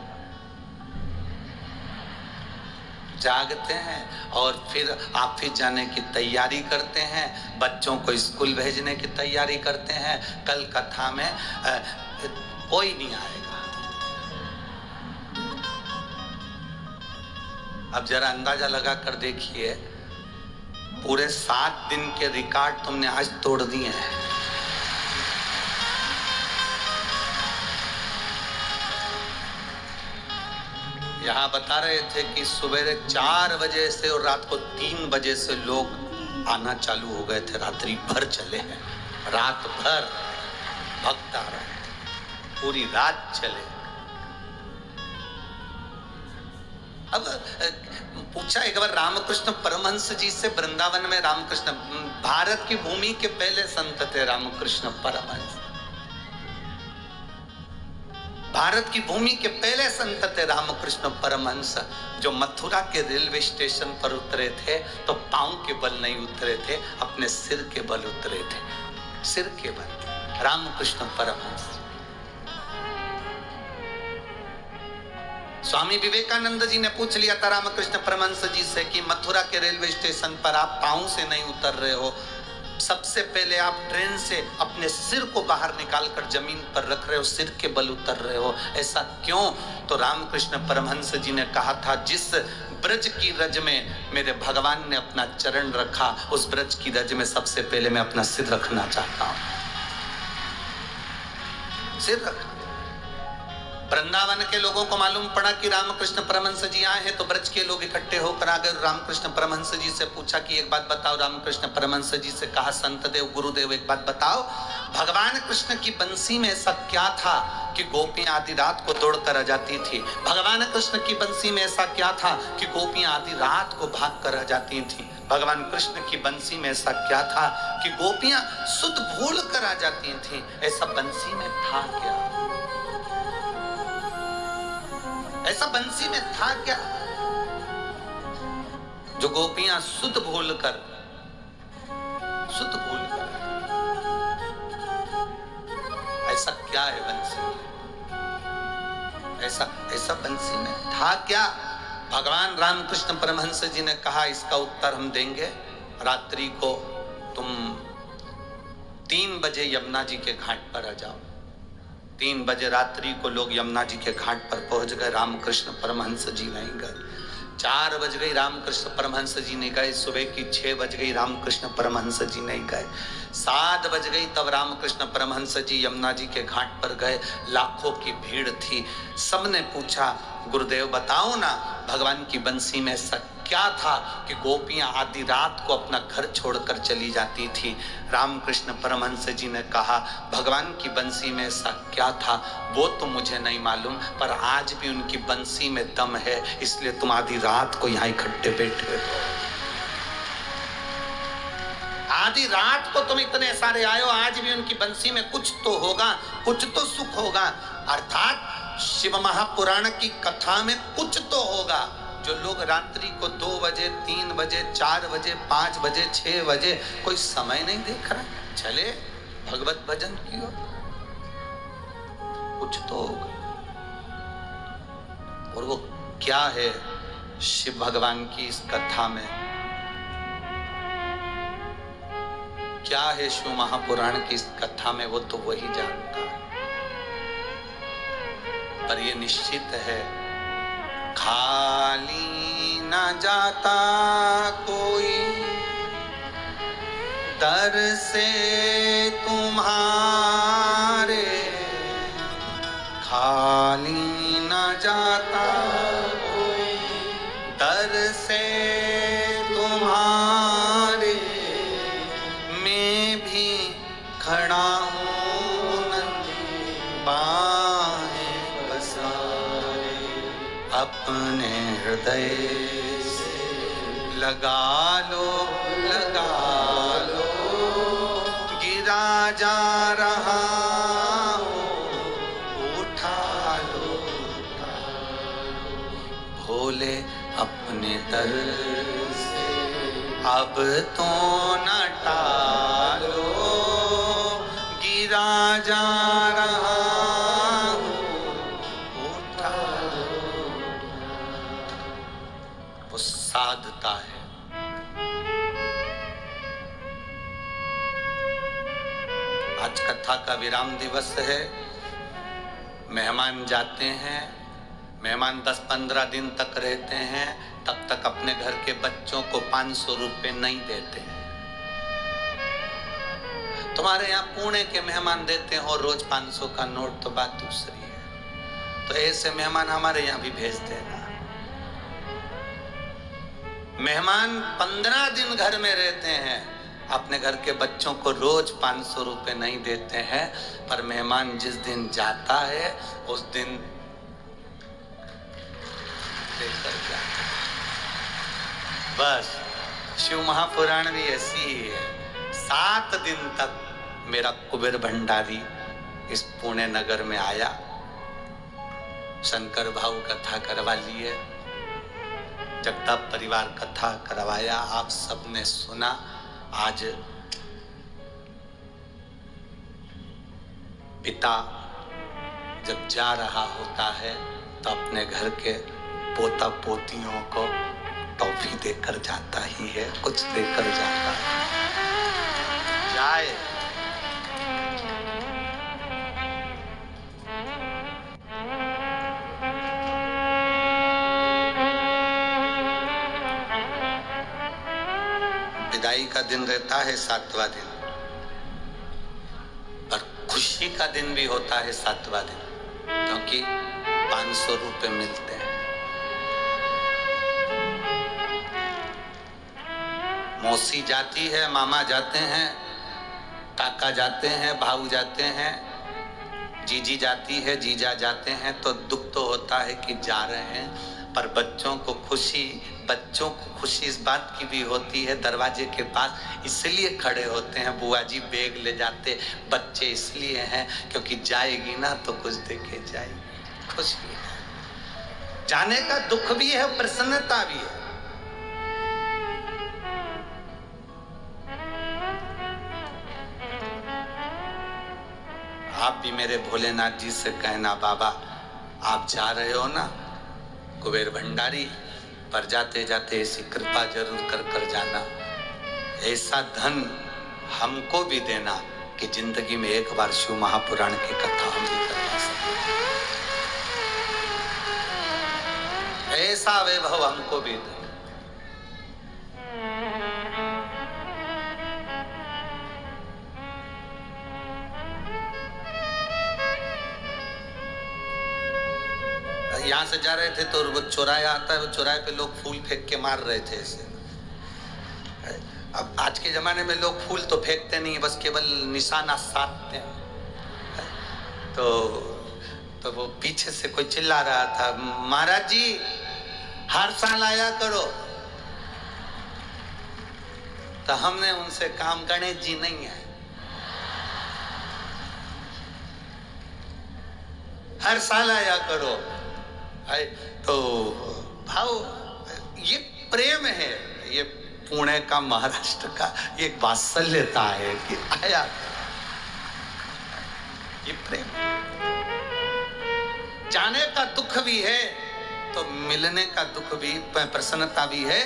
जागते हैं और फिर ऑफिस जाने की तैयारी करते हैं, बच्चों को स्कूल भेजने की तैयारी करते हैं। कल कथा में कोई नहीं आएगा। अब जरा अंदाजा लगा कर देखिए, पूरे 7 दिन के रिकॉर्ड तुमने आज तोड़ दिए हैं। यहाँ बता रहे थे कि सुबह 4 बजे से और रात को 3 बजे से लोग आना चालू हो गए थे, रात्रि भर चले हैं, रात भर भक्त आ रहे हैं, पूरी रात चले। अब पूछा एक बार रामकृष्ण परमहंस जी से, वृंदावन में रामकृष्ण, भारत की भूमि के पहले संत थे रामकृष्ण परमहंस। भारत की भूमि के पहले संत थे रामकृष्ण परमहंस, जो मथुरा के रेलवे स्टेशन पर उतरे थे तो पांव के बल नहीं उतरे थे, अपने सिर के बल उतरे थे, सिर के बल। रामकृष्ण परमहंस। स्वामी विवेकानंद जी ने पूछ लिया था रामकृष्ण परमहंस जी से कि मथुरा के रेलवे स्टेशन पर आप पांव से नहीं उतर रहे हो, सबसे पहले आप ट्रेन से अपने सिर को बाहर निकालकर जमीन पर रख रहे हो, सिर के बल उतर रहे हो, ऐसा क्यों? तो रामकृष्ण परमहंस जी ने कहा था, जिस ब्रज की रज में मेरे भगवान ने अपना चरण रखा, उस ब्रज की रज में सबसे पहले मैं अपना सिर रखना चाहता हूं, सिर रखना। वृंदावन के लोगों को मालूम पड़ा कि रामकृष्ण परमहंस जी आए हैं, तो ब्रज के लोग इकट्ठे होकर आ गए। रामकृष्ण परमहंस जी से पूछा कि एक बात बताओ। रामकृष्ण परमहंस जी से कहा, संत देव गुरुदेव एक बात बताओ, भगवान कृष्ण की बंसी में ऐसा क्या था कि गोपियां आधी रात को दौड़ कर आ जाती थी? भगवान कृष्ण की बंसी में ऐसा क्या था कि गोपियां आधी रात को भाग कर आ जाती थी? भगवान कृष्ण की बंसी में ऐसा क्या था कि गोपियां सुध भूल कर आ जाती थी? ऐसा बंसी में था क्या? ऐसा बंसी में था क्या जो गोपियां सुध भूल कर ऐसा क्या है बंसी में? ऐसा बंसी में था क्या? भगवान रामकृष्ण परमहंस जी ने कहा, इसका उत्तर हम देंगे। रात्रि को तुम 3 बजे यमुना जी के घाट पर आ जाओ। 3 बजे रात्रि को लोग यमुना जी के घाट पर पहुंच गए, रामकृष्ण परमहंस जी नहीं गए। 4 बज गई, रामकृष्ण परमहंस जी नहीं गए। सुबह की 6 बज गई, रामकृष्ण परमहंस जी नहीं गए। 7 बज गई, तब रामकृष्ण परमहंस जी यमुना जी के घाट पर गए। लाखों की भीड़ थी, सबने पूछा, गुरुदेव बताओ ना, भगवान की बंसी में ऐसा क्या था कि गोपियां आधी रात को अपना घर छोड़कर चली जाती थी? रामकृष्ण परमहंस जी ने कहा, भगवान की बंसी में ऐसा क्या था वो तो मुझे नहीं मालूम, पर आज भी उनकी बंसी में दम है, इसलिए तुम आधी रात को यहाँ इकट्ठे बैठे हो। आधी रात को तुम इतने सारे आए हो, आज भी उनकी बंसी में कुछ तो होगा, कुछ तो सुख होगा। अर्थात शिव महापुराण की कथा में कुछ तो होगा। जो लोग रात्रि को 2 बजे, 3 बजे, 4 बजे, 5 बजे, 6 बजे कोई समय नहीं देख रहा, चले भगवत भजन की ओर, कुछ तो होगा। और वो क्या है शिव भगवान की इस कथा में, क्या है शिव महापुराण की इस कथा में, वो तो वही जानता है। पर ये निश्चित है, खाली न जाता कोई दर से तुम्हारे, खाली न जाता कोई दर से तुम्हारे, मैं भी खड़ा हूँ बाहें पसारे, अपने हृदय से लगा लो, गिरा जा रहा हूँ, उठा लो, भोले अपने दर से अब तो न टालो, गिरा जा रहा साधता है। आज कथा का विराम दिवस है, मेहमान जाते हैं, मेहमान 10-15 दिन तक रहते हैं, तब तक अपने घर के बच्चों को 500 रुपए नहीं देते हैं। तुम्हारे यहाँ पुणे के मेहमान देते हो रोज 500 का नोट, तो बात दूसरी है। तो ऐसे मेहमान हमारे यहाँ भी भेज देना। मेहमान 15 दिन घर में रहते हैं, अपने घर के बच्चों को रोज 500 रुपए नहीं देते हैं, पर मेहमान जिस दिन जाता है उस दिन देकर जाता है। बस शिव महापुराण भी ऐसी ही है। 7 दिन तक मेरा कुबेर भंडारी इस पुणे नगर में आया, शंकर भाऊ कथा करवा लिए, जगताप परिवार कथा करवाया, आप सबने सुना। आज पिता जब जा रहा होता है तो अपने घर के पोता पोतियों को टॉफी देकर जाता ही है, कुछ देकर जाता है। जाए विदाई का दिन रहता है 7वां दिन, पर खुशी का दिन भी होता है 7वां दिन, क्योंकि 500 रुपए मिलते हैं। मौसी जाती है, मामा जाते हैं, काका जाते हैं, भाऊ जाते हैं, जीजी जाती है, जीजा जाते हैं, तो दुख तो होता है कि जा रहे हैं, पर बच्चों को खुशी इस बात की भी होती है, दरवाजे के पास इसलिए खड़े होते हैं, बुआ जी बैग ले जाते, बच्चे इसलिए हैं क्योंकि जाएगी ना तो कुछ देके जाएगी। खुशी है, जाने का दुख भी है, प्रसन्नता भी है। आप भी मेरे भोलेनाथ जी से कहना, बाबा आप जा रहे हो ना कुबेर भंडारी, पर जाते जाते ऐसी कृपा जरूर कर जाना, ऐसा धन हमको भी देना कि जिंदगी में एक बार शिव महापुराण की कथा हम भी करवा सकें, ऐसा वैभव हमको भी दे। यहाँ से जा रहे थे तो वो चौराया आता है, वो चौराहे पे लोग फूल फेंक के मार रहे थे ऐसे। अब आज के जमाने में लोग फूल तो फेंकते नहीं, बस केवल निशाना साधते हैं। तो वो पीछे से कोई चिल्ला रहा था, महाराज जी हर साल आया करो। तो हमने उनसे काम गणेश जी नहीं है, हर साल आया करो। तो भाव ये प्रेम है, ये पुणे का महाराष्ट्र का ये वात्सल्यता है कि आया, ये प्रेम। जाने का दुख भी है तो मिलने का दुख भी, प्रसन्नता भी है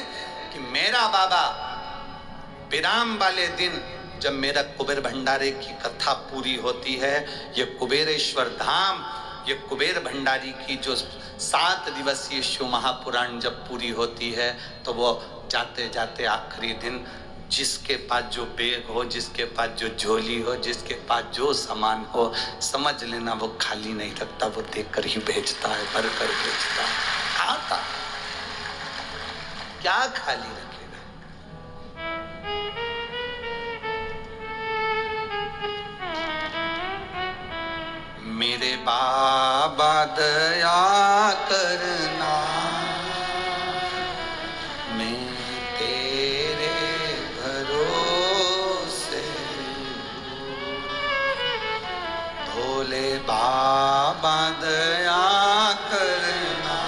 कि मेरा बाबा विराम वाले दिन जब मेरा कुबेर भंडारे की कथा पूरी होती है, ये कुबेरेश्वर धाम, ये कुबेर भंडारी की जो 7 दिवसीय शिव महापुराण जब पूरी होती है, तो वो जाते जाते आखिरी दिन जिसके पास जो बैग हो, जिसके पास जो झोली हो, जिसके पास जो सामान हो, समझ लेना वो खाली नहीं रखता, वो देकर ही भेजता है, भरकर भेजता है। आता क्या खाली रखेगा। मेरे बाबा दया करना, मैं तेरे भरोसे, भोले बाबा दया करना,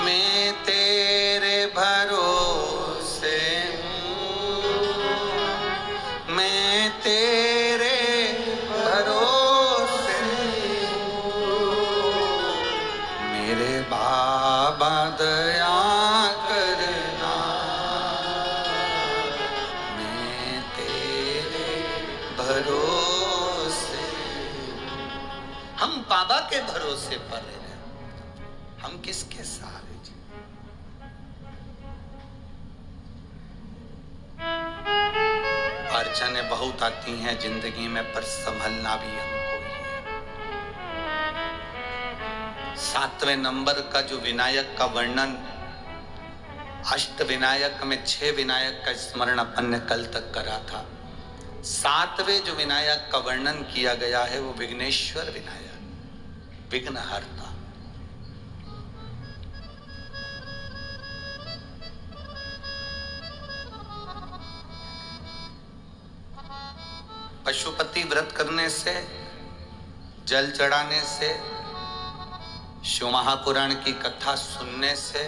मैं तेरे भरोसे हूँ, मैं तेरे भरोसे हूँ, मेरे बाबा दया करना, मैं तेरे भरोसे। हम बाबा के भरोसे पर हैं, हम किसके सहारे जी? अड़चनें बहुत आती हैं जिंदगी में, पर संभलना भी हमको ही है। 7वें नंबर का जो विनायक का वर्णन, अष्ट विनायक में 6 विनायक का स्मरण अपन ने कल तक करा था। 7वें जो विनायक का वर्णन किया गया है वो विघ्नेश्वर विनायक, विघ्नहर्ता। व्रत करने से, जल चढ़ाने से, शिव महापुराण की कथा सुनने से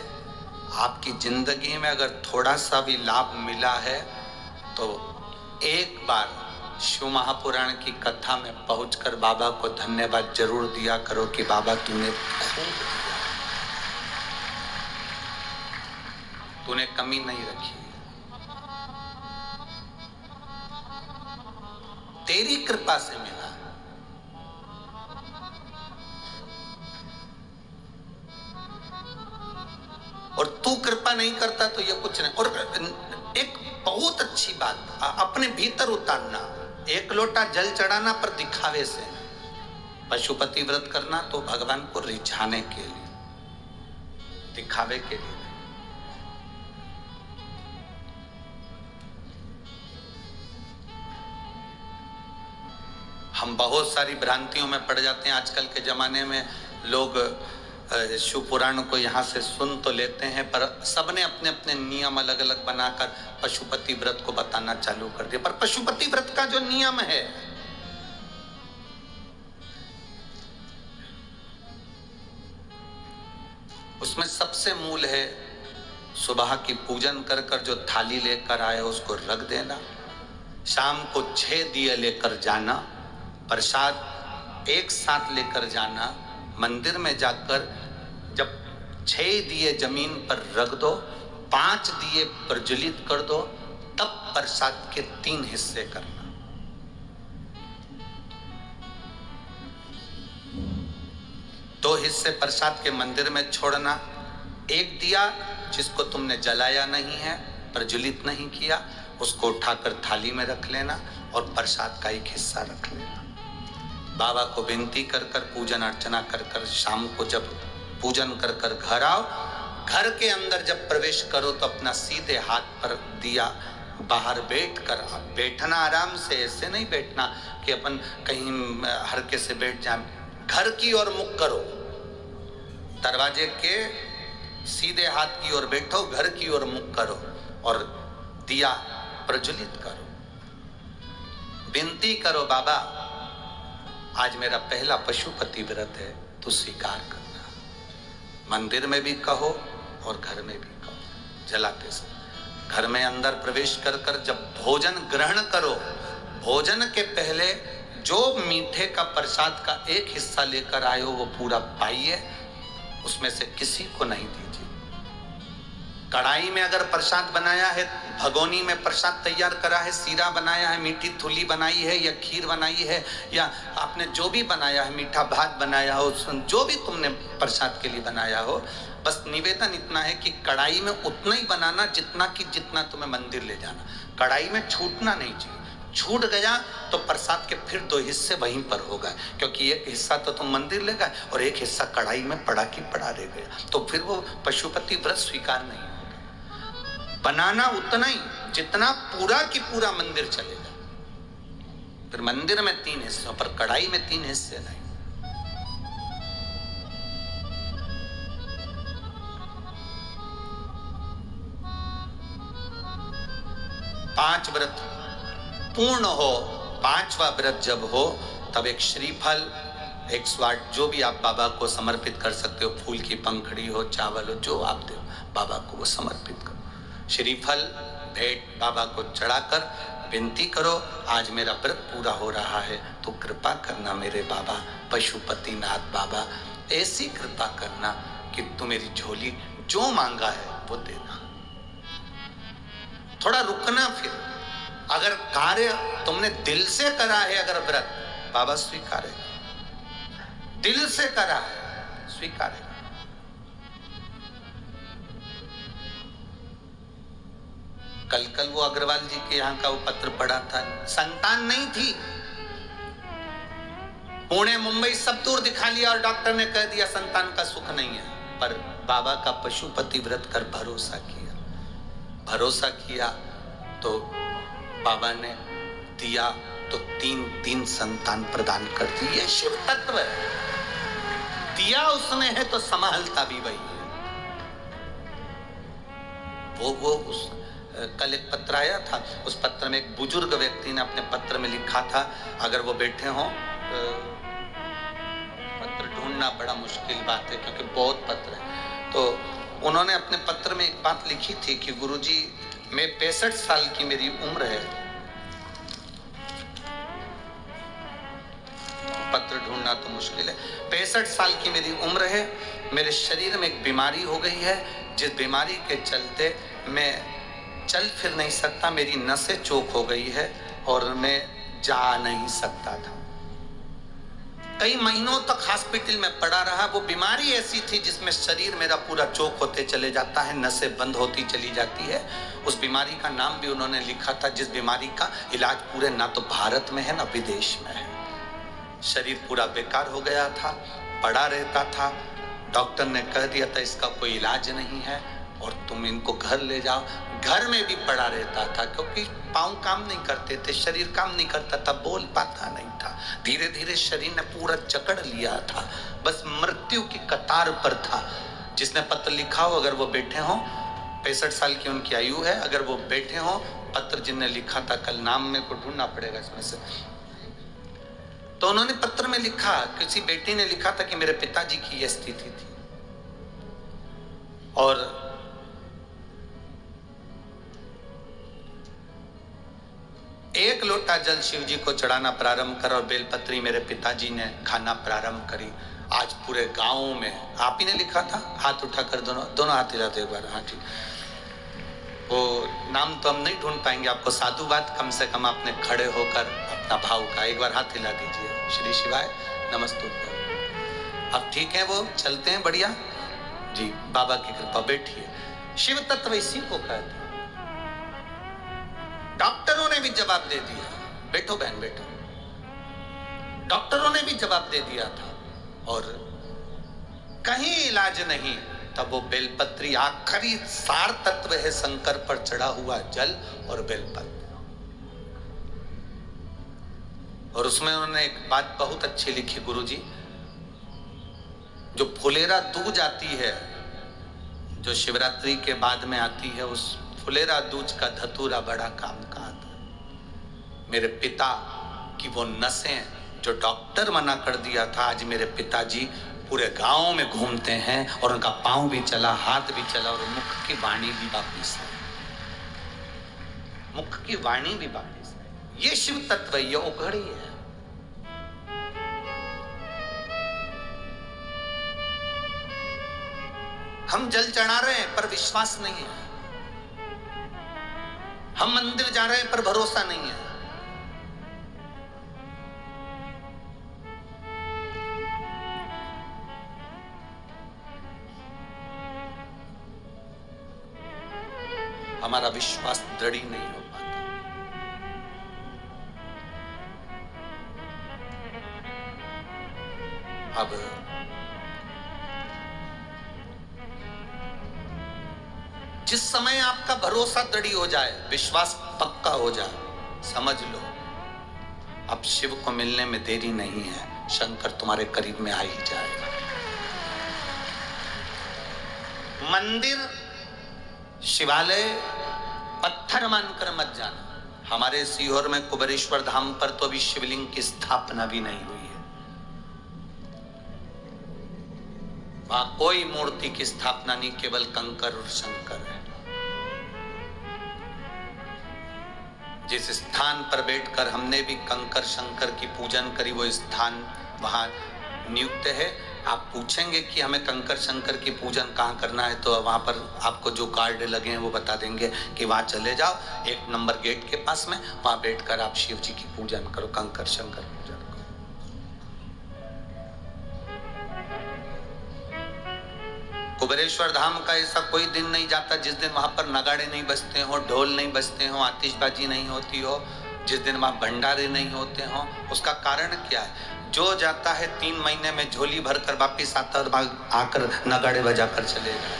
आपकी जिंदगी में अगर थोड़ा सा भी लाभ मिला है तो एक बार शिव महापुराण की कथा में पहुंचकर बाबा को धन्यवाद जरूर दिया करो कि बाबा तूने कमी नहीं रखी, तेरी कृपा से मिला। और तू कृपा नहीं करता तो ये कुछ नहीं। और एक बहुत अच्छी बात अपने भीतर उतारना, एक लोटा जल चढ़ाना पर दिखावे से, पशुपति व्रत करना तो भगवान को रिझाने के लिए, दिखावे के लिए। हम बहुत सारी भ्रांतियों में पड़ जाते हैं। आजकल के जमाने में लोग शिव पुराण को यहाँ से सुन तो लेते हैं, पर सबने अपने अपने नियम अलग अलग बनाकर पशुपति व्रत को बताना चालू कर दिया। पर पशुपति व्रत का जो नियम है उसमें सबसे मूल है, सुबह की पूजन कर कर जो थाली लेकर आए उसको रख देना, शाम को 6 दिए लेकर जाना, प्रसाद एक साथ लेकर जाना, मंदिर में जाकर जब 6 दिए जमीन पर रख दो, 5 दिए प्रज्वलित कर दो, तब प्रसाद के 3 हिस्से करना। दो हिस्से प्रसाद के मंदिर में छोड़ना, एक दिया जिसको तुमने जलाया नहीं है, प्रज्वलित नहीं किया, उसको उठाकर थाली में रख लेना और प्रसाद का एक हिस्सा रख लेना। बाबा को विनती कर कर पूजन अर्चना कर कर शाम को जब पूजन कर कर घर आओ, घर के अंदर जब प्रवेश करो तो अपना सीधे हाथ पर दिया बाहर बैठना आराम से, ऐसे नहीं बैठना कि अपन कहीं हरके से बैठ जाए। घर की ओर मुख करो, दरवाजे के सीधे हाथ की ओर बैठो, घर की ओर मुख करो और दिया प्रज्वलित करो। विनती करो, बाबा आज मेरा पहला पशुपति व्रत है, तो स्वीकार करना। मंदिर में भी कहो और घर में भी कहो। जलाते समय घर में अंदर प्रवेश कर कर जब भोजन ग्रहण करो, भोजन के पहले जो मीठे का प्रसाद का एक हिस्सा लेकर आए हो वो पूरा पाइए, उसमें से किसी को नहीं दीजिए। कढ़ाई में अगर प्रसाद बनाया है, भगोनी में प्रसाद तैयार करा है, सीरा बनाया है, मीठी थुली बनाई है या खीर बनाई है, या आपने जो भी बनाया है, मीठा भात बनाया हो, जो भी तुमने प्रसाद के लिए बनाया हो, बस निवेदन इतना है कि कढ़ाई में उतना ही बनाना जितना तुम्हें मंदिर ले जाना। कढ़ाई में छूटना नहीं चाहिए। छूट गया तो प्रसाद के फिर 2 हिस्से वहीं पर होगा, क्योंकि एक हिस्सा तो तुम मंदिर ले गए और एक हिस्सा कढ़ाई में पड़ा की पड़ा रह गया, तो फिर वो पशुपति व्रत स्वीकार नहीं होगा। बनाना उतना ही जितना पूरा की पूरा मंदिर चलेगा। फिर मंदिर में 3 हिस्सों पर, कढ़ाई में 3 हिस्से नहीं। पांच व्रत पूर्ण हो, 5वां व्रत जब हो तब एक श्रीफल, एक स्वाट, जो भी आप बाबा को समर्पित कर सकते हो, फूल की पंखड़ी हो, चावल हो, जो आप दो बाबा को वो समर्पित करो। श्रीफल भेंट बाबा को चढ़ाकर विनती करो, आज मेरा व्रत पूरा हो रहा है, तो कृपा करना मेरे बाबा पशुपतिनाथ बाबा, ऐसी कृपा करना कि तू मेरी झोली जो मांगा है वो देना। थोड़ा रुकना, फिर अगर कार्य तुमने दिल से करा है, अगर व्रत, बाबा स्वीकारेगा। दिल से करा है, स्वीकारेगा। कल वो अग्रवाल जी के यहाँ का वो पत्र पढ़ा था, संतान नहीं थी, पुणे मुंबई सब दूर दिखा लिया और डॉक्टर ने कह दिया संतान का सुख नहीं है, पर बाबा का पशुपति व्रत कर भरोसा किया तो बाबा ने दिया, तो 3 संतान प्रदान कर दी। ये शिव तत्व है, दिया उसने है तो संभालता भी वही है। वो उस कल एक पत्र आया था, उस पत्र में एक बुजुर्ग व्यक्ति ने अपने पत्र में लिखा था, अगर वो बैठे हों, पत्र ढूंढना बड़ा मुश्किल बात है क्योंकि बहुत पत्र है, तो उन्होंने अपने पत्र में एक बात लिखी थी कि गुरुजी मैं 65 साल की मेरी उम्र है, पत्र ढूंढना तो मुश्किल है, 65 साल की मेरी उम्र है, मेरे शरीर में एक बीमारी हो गई है, जिस बीमारी के चलते मैं चल फिर नहीं सकता, मेरी नसें चौक हो गई है और मैं जा नहीं सकता था। कई महीनों तक हॉस्पिटल में पड़ा रहा। वो बीमारी ऐसी थी जिसमें शरीर मेरा पूरा चौक होते चले जाता है, नसें बंद होती चली जाती है। उस बीमारी का नाम भी उन्होंने लिखा था, जिस बीमारी का इलाज पूरे ना तो भारत में है ना विदेश में है। शरीर पूरा बेकार हो गया था, पड़ा रहता था। डॉक्टर ने कह दिया था इसका कोई इलाज नहीं है और तुम इनको घर ले जाओ। घर में भी पड़ा रहता था क्योंकि पाँव काम नहीं करते थे, शरीर काम नहीं करता था, बोल पाता नहीं था। धीरे धीरे शरीर ने पूरा जकड़ लिया था, बस मृत्यु की कतार पर था। जिसने पत्र लिखा हो, अगर वो बैठे हों, 65 साल की उनकी आयु है, अगर वो बैठे हों, पत्र जिनने लिखा था, कल नाम मेरे को ढूंढना पड़ेगा इसमें से, तो उन्होंने पत्र में लिखा, किसी बेटी ने लिखा था कि मेरे पिताजी की यह स्थिति थी और एक लोटा जल शिव जी को चढ़ाना प्रारंभ कर और बेलपत्री मेरे पिताजी ने खाना प्रारंभ करी। आज पूरे गांव में, आप ही ने लिखा था, हाथ उठाकर दोनों हाथ हिलाते एक बार, हाँ ठीक। वो नाम तो हम नहीं ढूंढ पाएंगे, आपको साधुवाद कम से कम आपने खड़े होकर अपना भाव का एक बार हाथ हिला दीजिए। श्री शिवाय नमस्तु। अब ठीक है, वो चलते हैं बढ़िया जी, बाबा की कृपा। बैठिए। शिव तत्व इसी को कहते हैं। डॉक्टरों ने भी जवाब दे दिया, बैठो बहन बैठो, डॉक्टरों ने भी जवाब दे दिया था और कहीं इलाज नहीं। तब वो बेलपत्री आखिरी सार तत्व है शंकर पर चढ़ा हुआ जल और बेलपत्र। और उसमें उन्होंने एक बात बहुत अच्छी लिखी, गुरुजी, जो फुलेरा दूज आती है, जो शिवरात्रि के बाद में आती है, उस फुलेरा दूज का धतूरा बड़ा काम का आता है। मेरे पिता की वो नसें जो डॉक्टर मना कर दिया था, आज मेरे पिताजी पूरे गांव में घूमते हैं और उनका पांव भी चला, हाथ भी चला और मुख की वाणी भी वापिस है, मुख की वाणी भी वापिस है। ये शिव तत्व, ये उघड़ी है। हम जल चढ़ा रहे हैं पर विश्वास नहीं है, हम मंदिर जा रहे हैं पर भरोसा नहीं है। हमारा विश्वास दृढ़ नहीं हो पाता। अब जिस समय आपका भरोसा दृढ़ हो जाए, विश्वास पक्का हो जाए, समझ लो अब शिव को मिलने में देरी नहीं है, शंकर तुम्हारे करीब में आ ही जाएगा। मंदिर शिवालय पत्थर मानकर मत जाना। हमारे सीहोर में कुबेरेश्वर धाम पर तो अभी शिवलिंग की स्थापना भी नहीं हुई है, वहां कोई मूर्ति की स्थापना नहीं, केवल कंकर और शंकर है। जिस स्थान पर बैठकर हमने भी कंकर शंकर की पूजन करी, वो स्थान वहां नियुक्त है। आप पूछेंगे कि हमें कंकर शंकर की पूजन कहाँ करना है, तो वहां पर आपको जो कार्ड लगे हैं वो बता देंगे कि वहां चले जाओ, 1 नंबर गेट के पास में, वहां बैठकर आप शिव जी की पूजन करो, कंकर शंकर पूजन करो। कुबेरेश्वर धाम का ऐसा कोई दिन नहीं जाता जिस दिन वहां पर नगाड़े नहीं बजते हो, ढोल नहीं बजते हो, आतिशबाजी नहीं होती हो, जिस दिन वहां भंडारे नहीं होते हो। उसका कारण क्या है? जो जाता है 3 महीने में झोली भरकर वापिस आता है और आकर नगाड़े बजाकर चले जाता,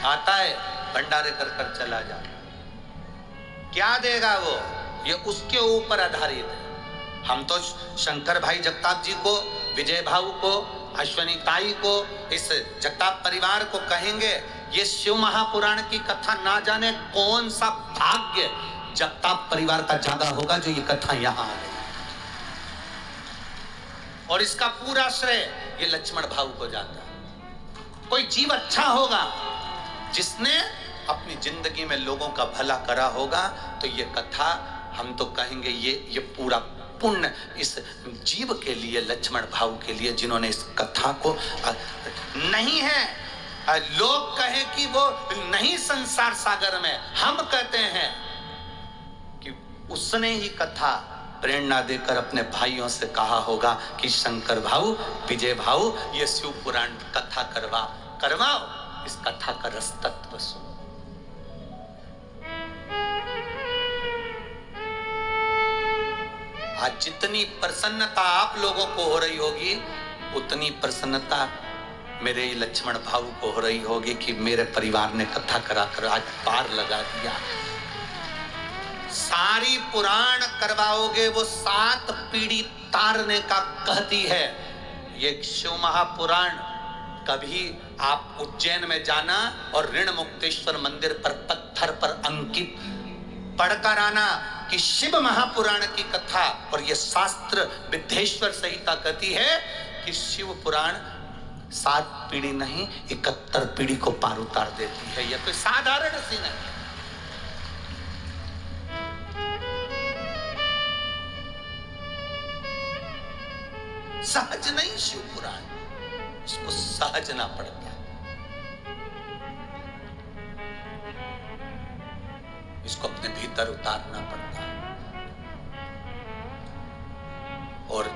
आता है भंडारे कर कर चला जाता। क्या देगा वो? ये उसके ऊपर आधारित है। हम तो शंकर भाई जगताप जी को, विजय भाऊ को, अश्वनी ताई को, इस जगताप परिवार को कहेंगे ये शिव महापुराण की कथा ना जाने कौन सा भाग्य जगताप परिवार का ज्यादा होगा जो ये कथा यहां आ गई। और इसका पूरा श्रेय ये लक्ष्मण भाऊ को जाता है। कोई जीव अच्छा होगा जिसने अपनी जिंदगी में लोगों का भला करा होगा, तो ये कथा हम तो कहेंगे ये पूरा पुण्य इस जीव के लिए, लक्ष्मण भाऊ के लिए, जिन्होंने इस कथा को नहीं है लोग कहे कि वो नहीं संसार सागर में, हम कहते हैं कि उसने ही कथा प्रेरणा देकर अपने भाइयों से कहा होगा कि शंकर भाऊ, विजय भाऊ, ये शिव पुराण कथा करवाओ, इस कथा का रस तत्व सुनो। आज जितनी प्रसन्नता आप लोगों को हो रही होगी, उतनी प्रसन्नता मेरे लक्ष्मण भाऊ को हो रही होगी कि मेरे परिवार ने कथा कराकर आज पार लगा दिया। सारी पुराण करवाओगे वो 7 पीढ़ी तारने का कहती है। ये शिव महापुराण कभी आप उज्जैन में जाना और ऋण मुक्तेश्वर मंदिर पर पत्थर पर अंकित पढ़कर आना कि शिव महापुराण की कथा, और ये शास्त्र विद्धेश्वर संहिता कहती है कि शिव पुराण 7 पीढ़ी नहीं 71 पीढ़ी को पार उतार देती है। यह कोई साधारण सी नहीं, सहज नहीं शिव पुराण, इसको सहजना पड़ता है, इसको अपने भीतर उतारना पड़ता है। और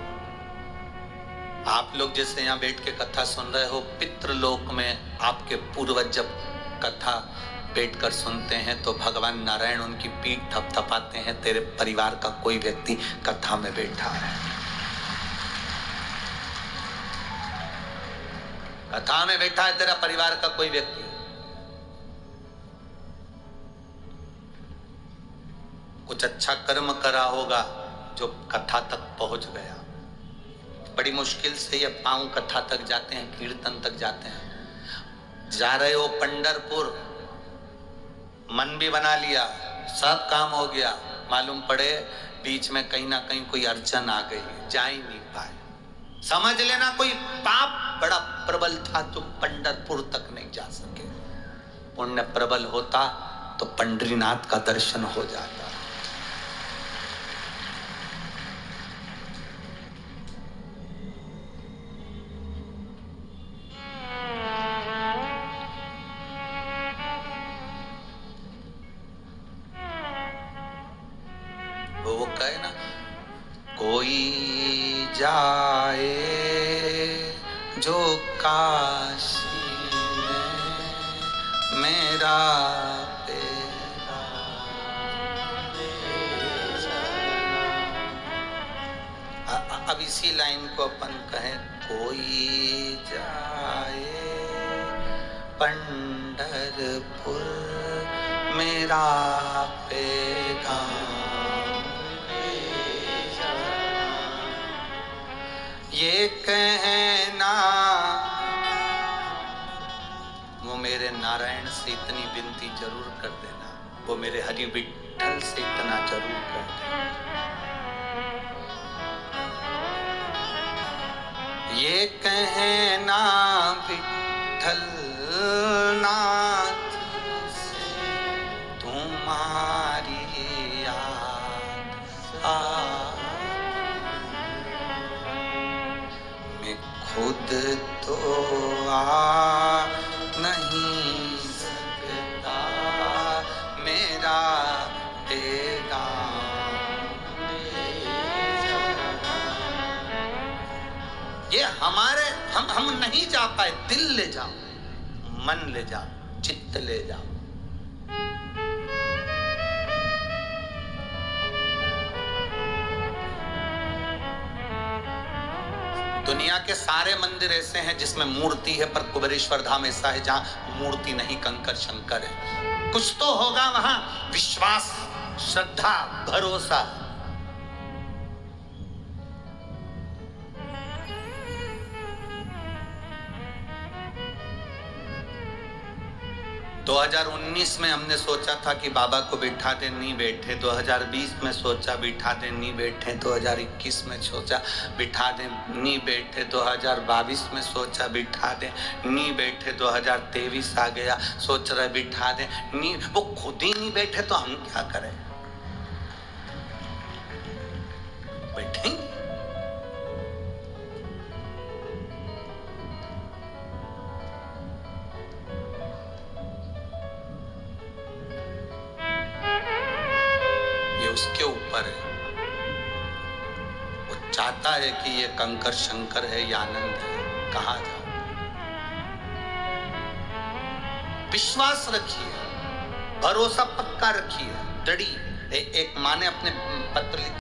आप लोग जैसे यहां बैठ के कथा सुन रहे हो, पितृलोक में आपके पूर्वज जब कथा बैठकर सुनते हैं तो भगवान नारायण उनकी पीठ थपथपाते हैं, तेरे परिवार का कोई व्यक्ति कथा में बैठा है, कथा में बैठा है तेरा परिवार का कोई व्यक्ति। कुछ अच्छा कर्म करा होगा जो कथा तक पहुंच गया। बड़ी मुश्किल ये ये पांव कथा तक जाते हैं, कीर्तन तक जाते हैं। जा रहे हो पंढरपुर, मन भी बना लिया, सब काम हो गया, मालूम पड़े बीच में कहीं ना कहीं कोई अड़चन आ गई, जा ही नहीं पाए। समझ लेना कोई पाप बड़ा प्रबल था जो पंढरपुर तक नहीं जा सके। पुण्य प्रबल होता तो पंढरीनाथ का दर्शन हो जाता। वो कहे ना, कोई जाए जो काशी में मेरा पेरा अब इसी लाइन को अपन कहें, कोई जाए पंढरपुर मेरा पैगाम, ये कहना। वो मेरे नारायण से इतनी विनती जरूर कर देना, वो मेरे हरि विठल से इतना जरूर कर देना, ये कहना विठल नाथ से तुम्हारी याद आ, खुद तो आ नहीं सकता मेरा पैगाम, ये हमारे हम नहीं जा पाए। दिल ले जाओ, मन ले जाओ, चित्त ले जाओ। दुनिया के सारे मंदिर ऐसे हैं जिसमें मूर्ति है, पर कुबेरेश्वर धाम ऐसा है जहां मूर्ति नहीं, कंकर शंकर है। कुछ तो होगा वहां विश्वास, श्रद्धा, भरोसा। 2019 में हमने सोचा था कि बाबा को बिठा दे, नहीं बैठे। 2020 में सोचा बिठा दे, नहीं बैठे। 2021 में सोचा बिठा दे, नहीं बैठे। 2022 में सोचा बिठा दे, नहीं बैठे। 2023 आ गया, सोच रहे बिठा दे, नहीं, वो खुद ही नहीं बैठे तो हम क्या करें? बैठेंगे। उसके ऊपर है, वो चाहता है कि ये कंकर शंकर है या आनंद है, कहाँ जाओ? विश्वास रखिए, भरोसा पक्का रखिए, दृढ़। एक माँ ने अपने पत्र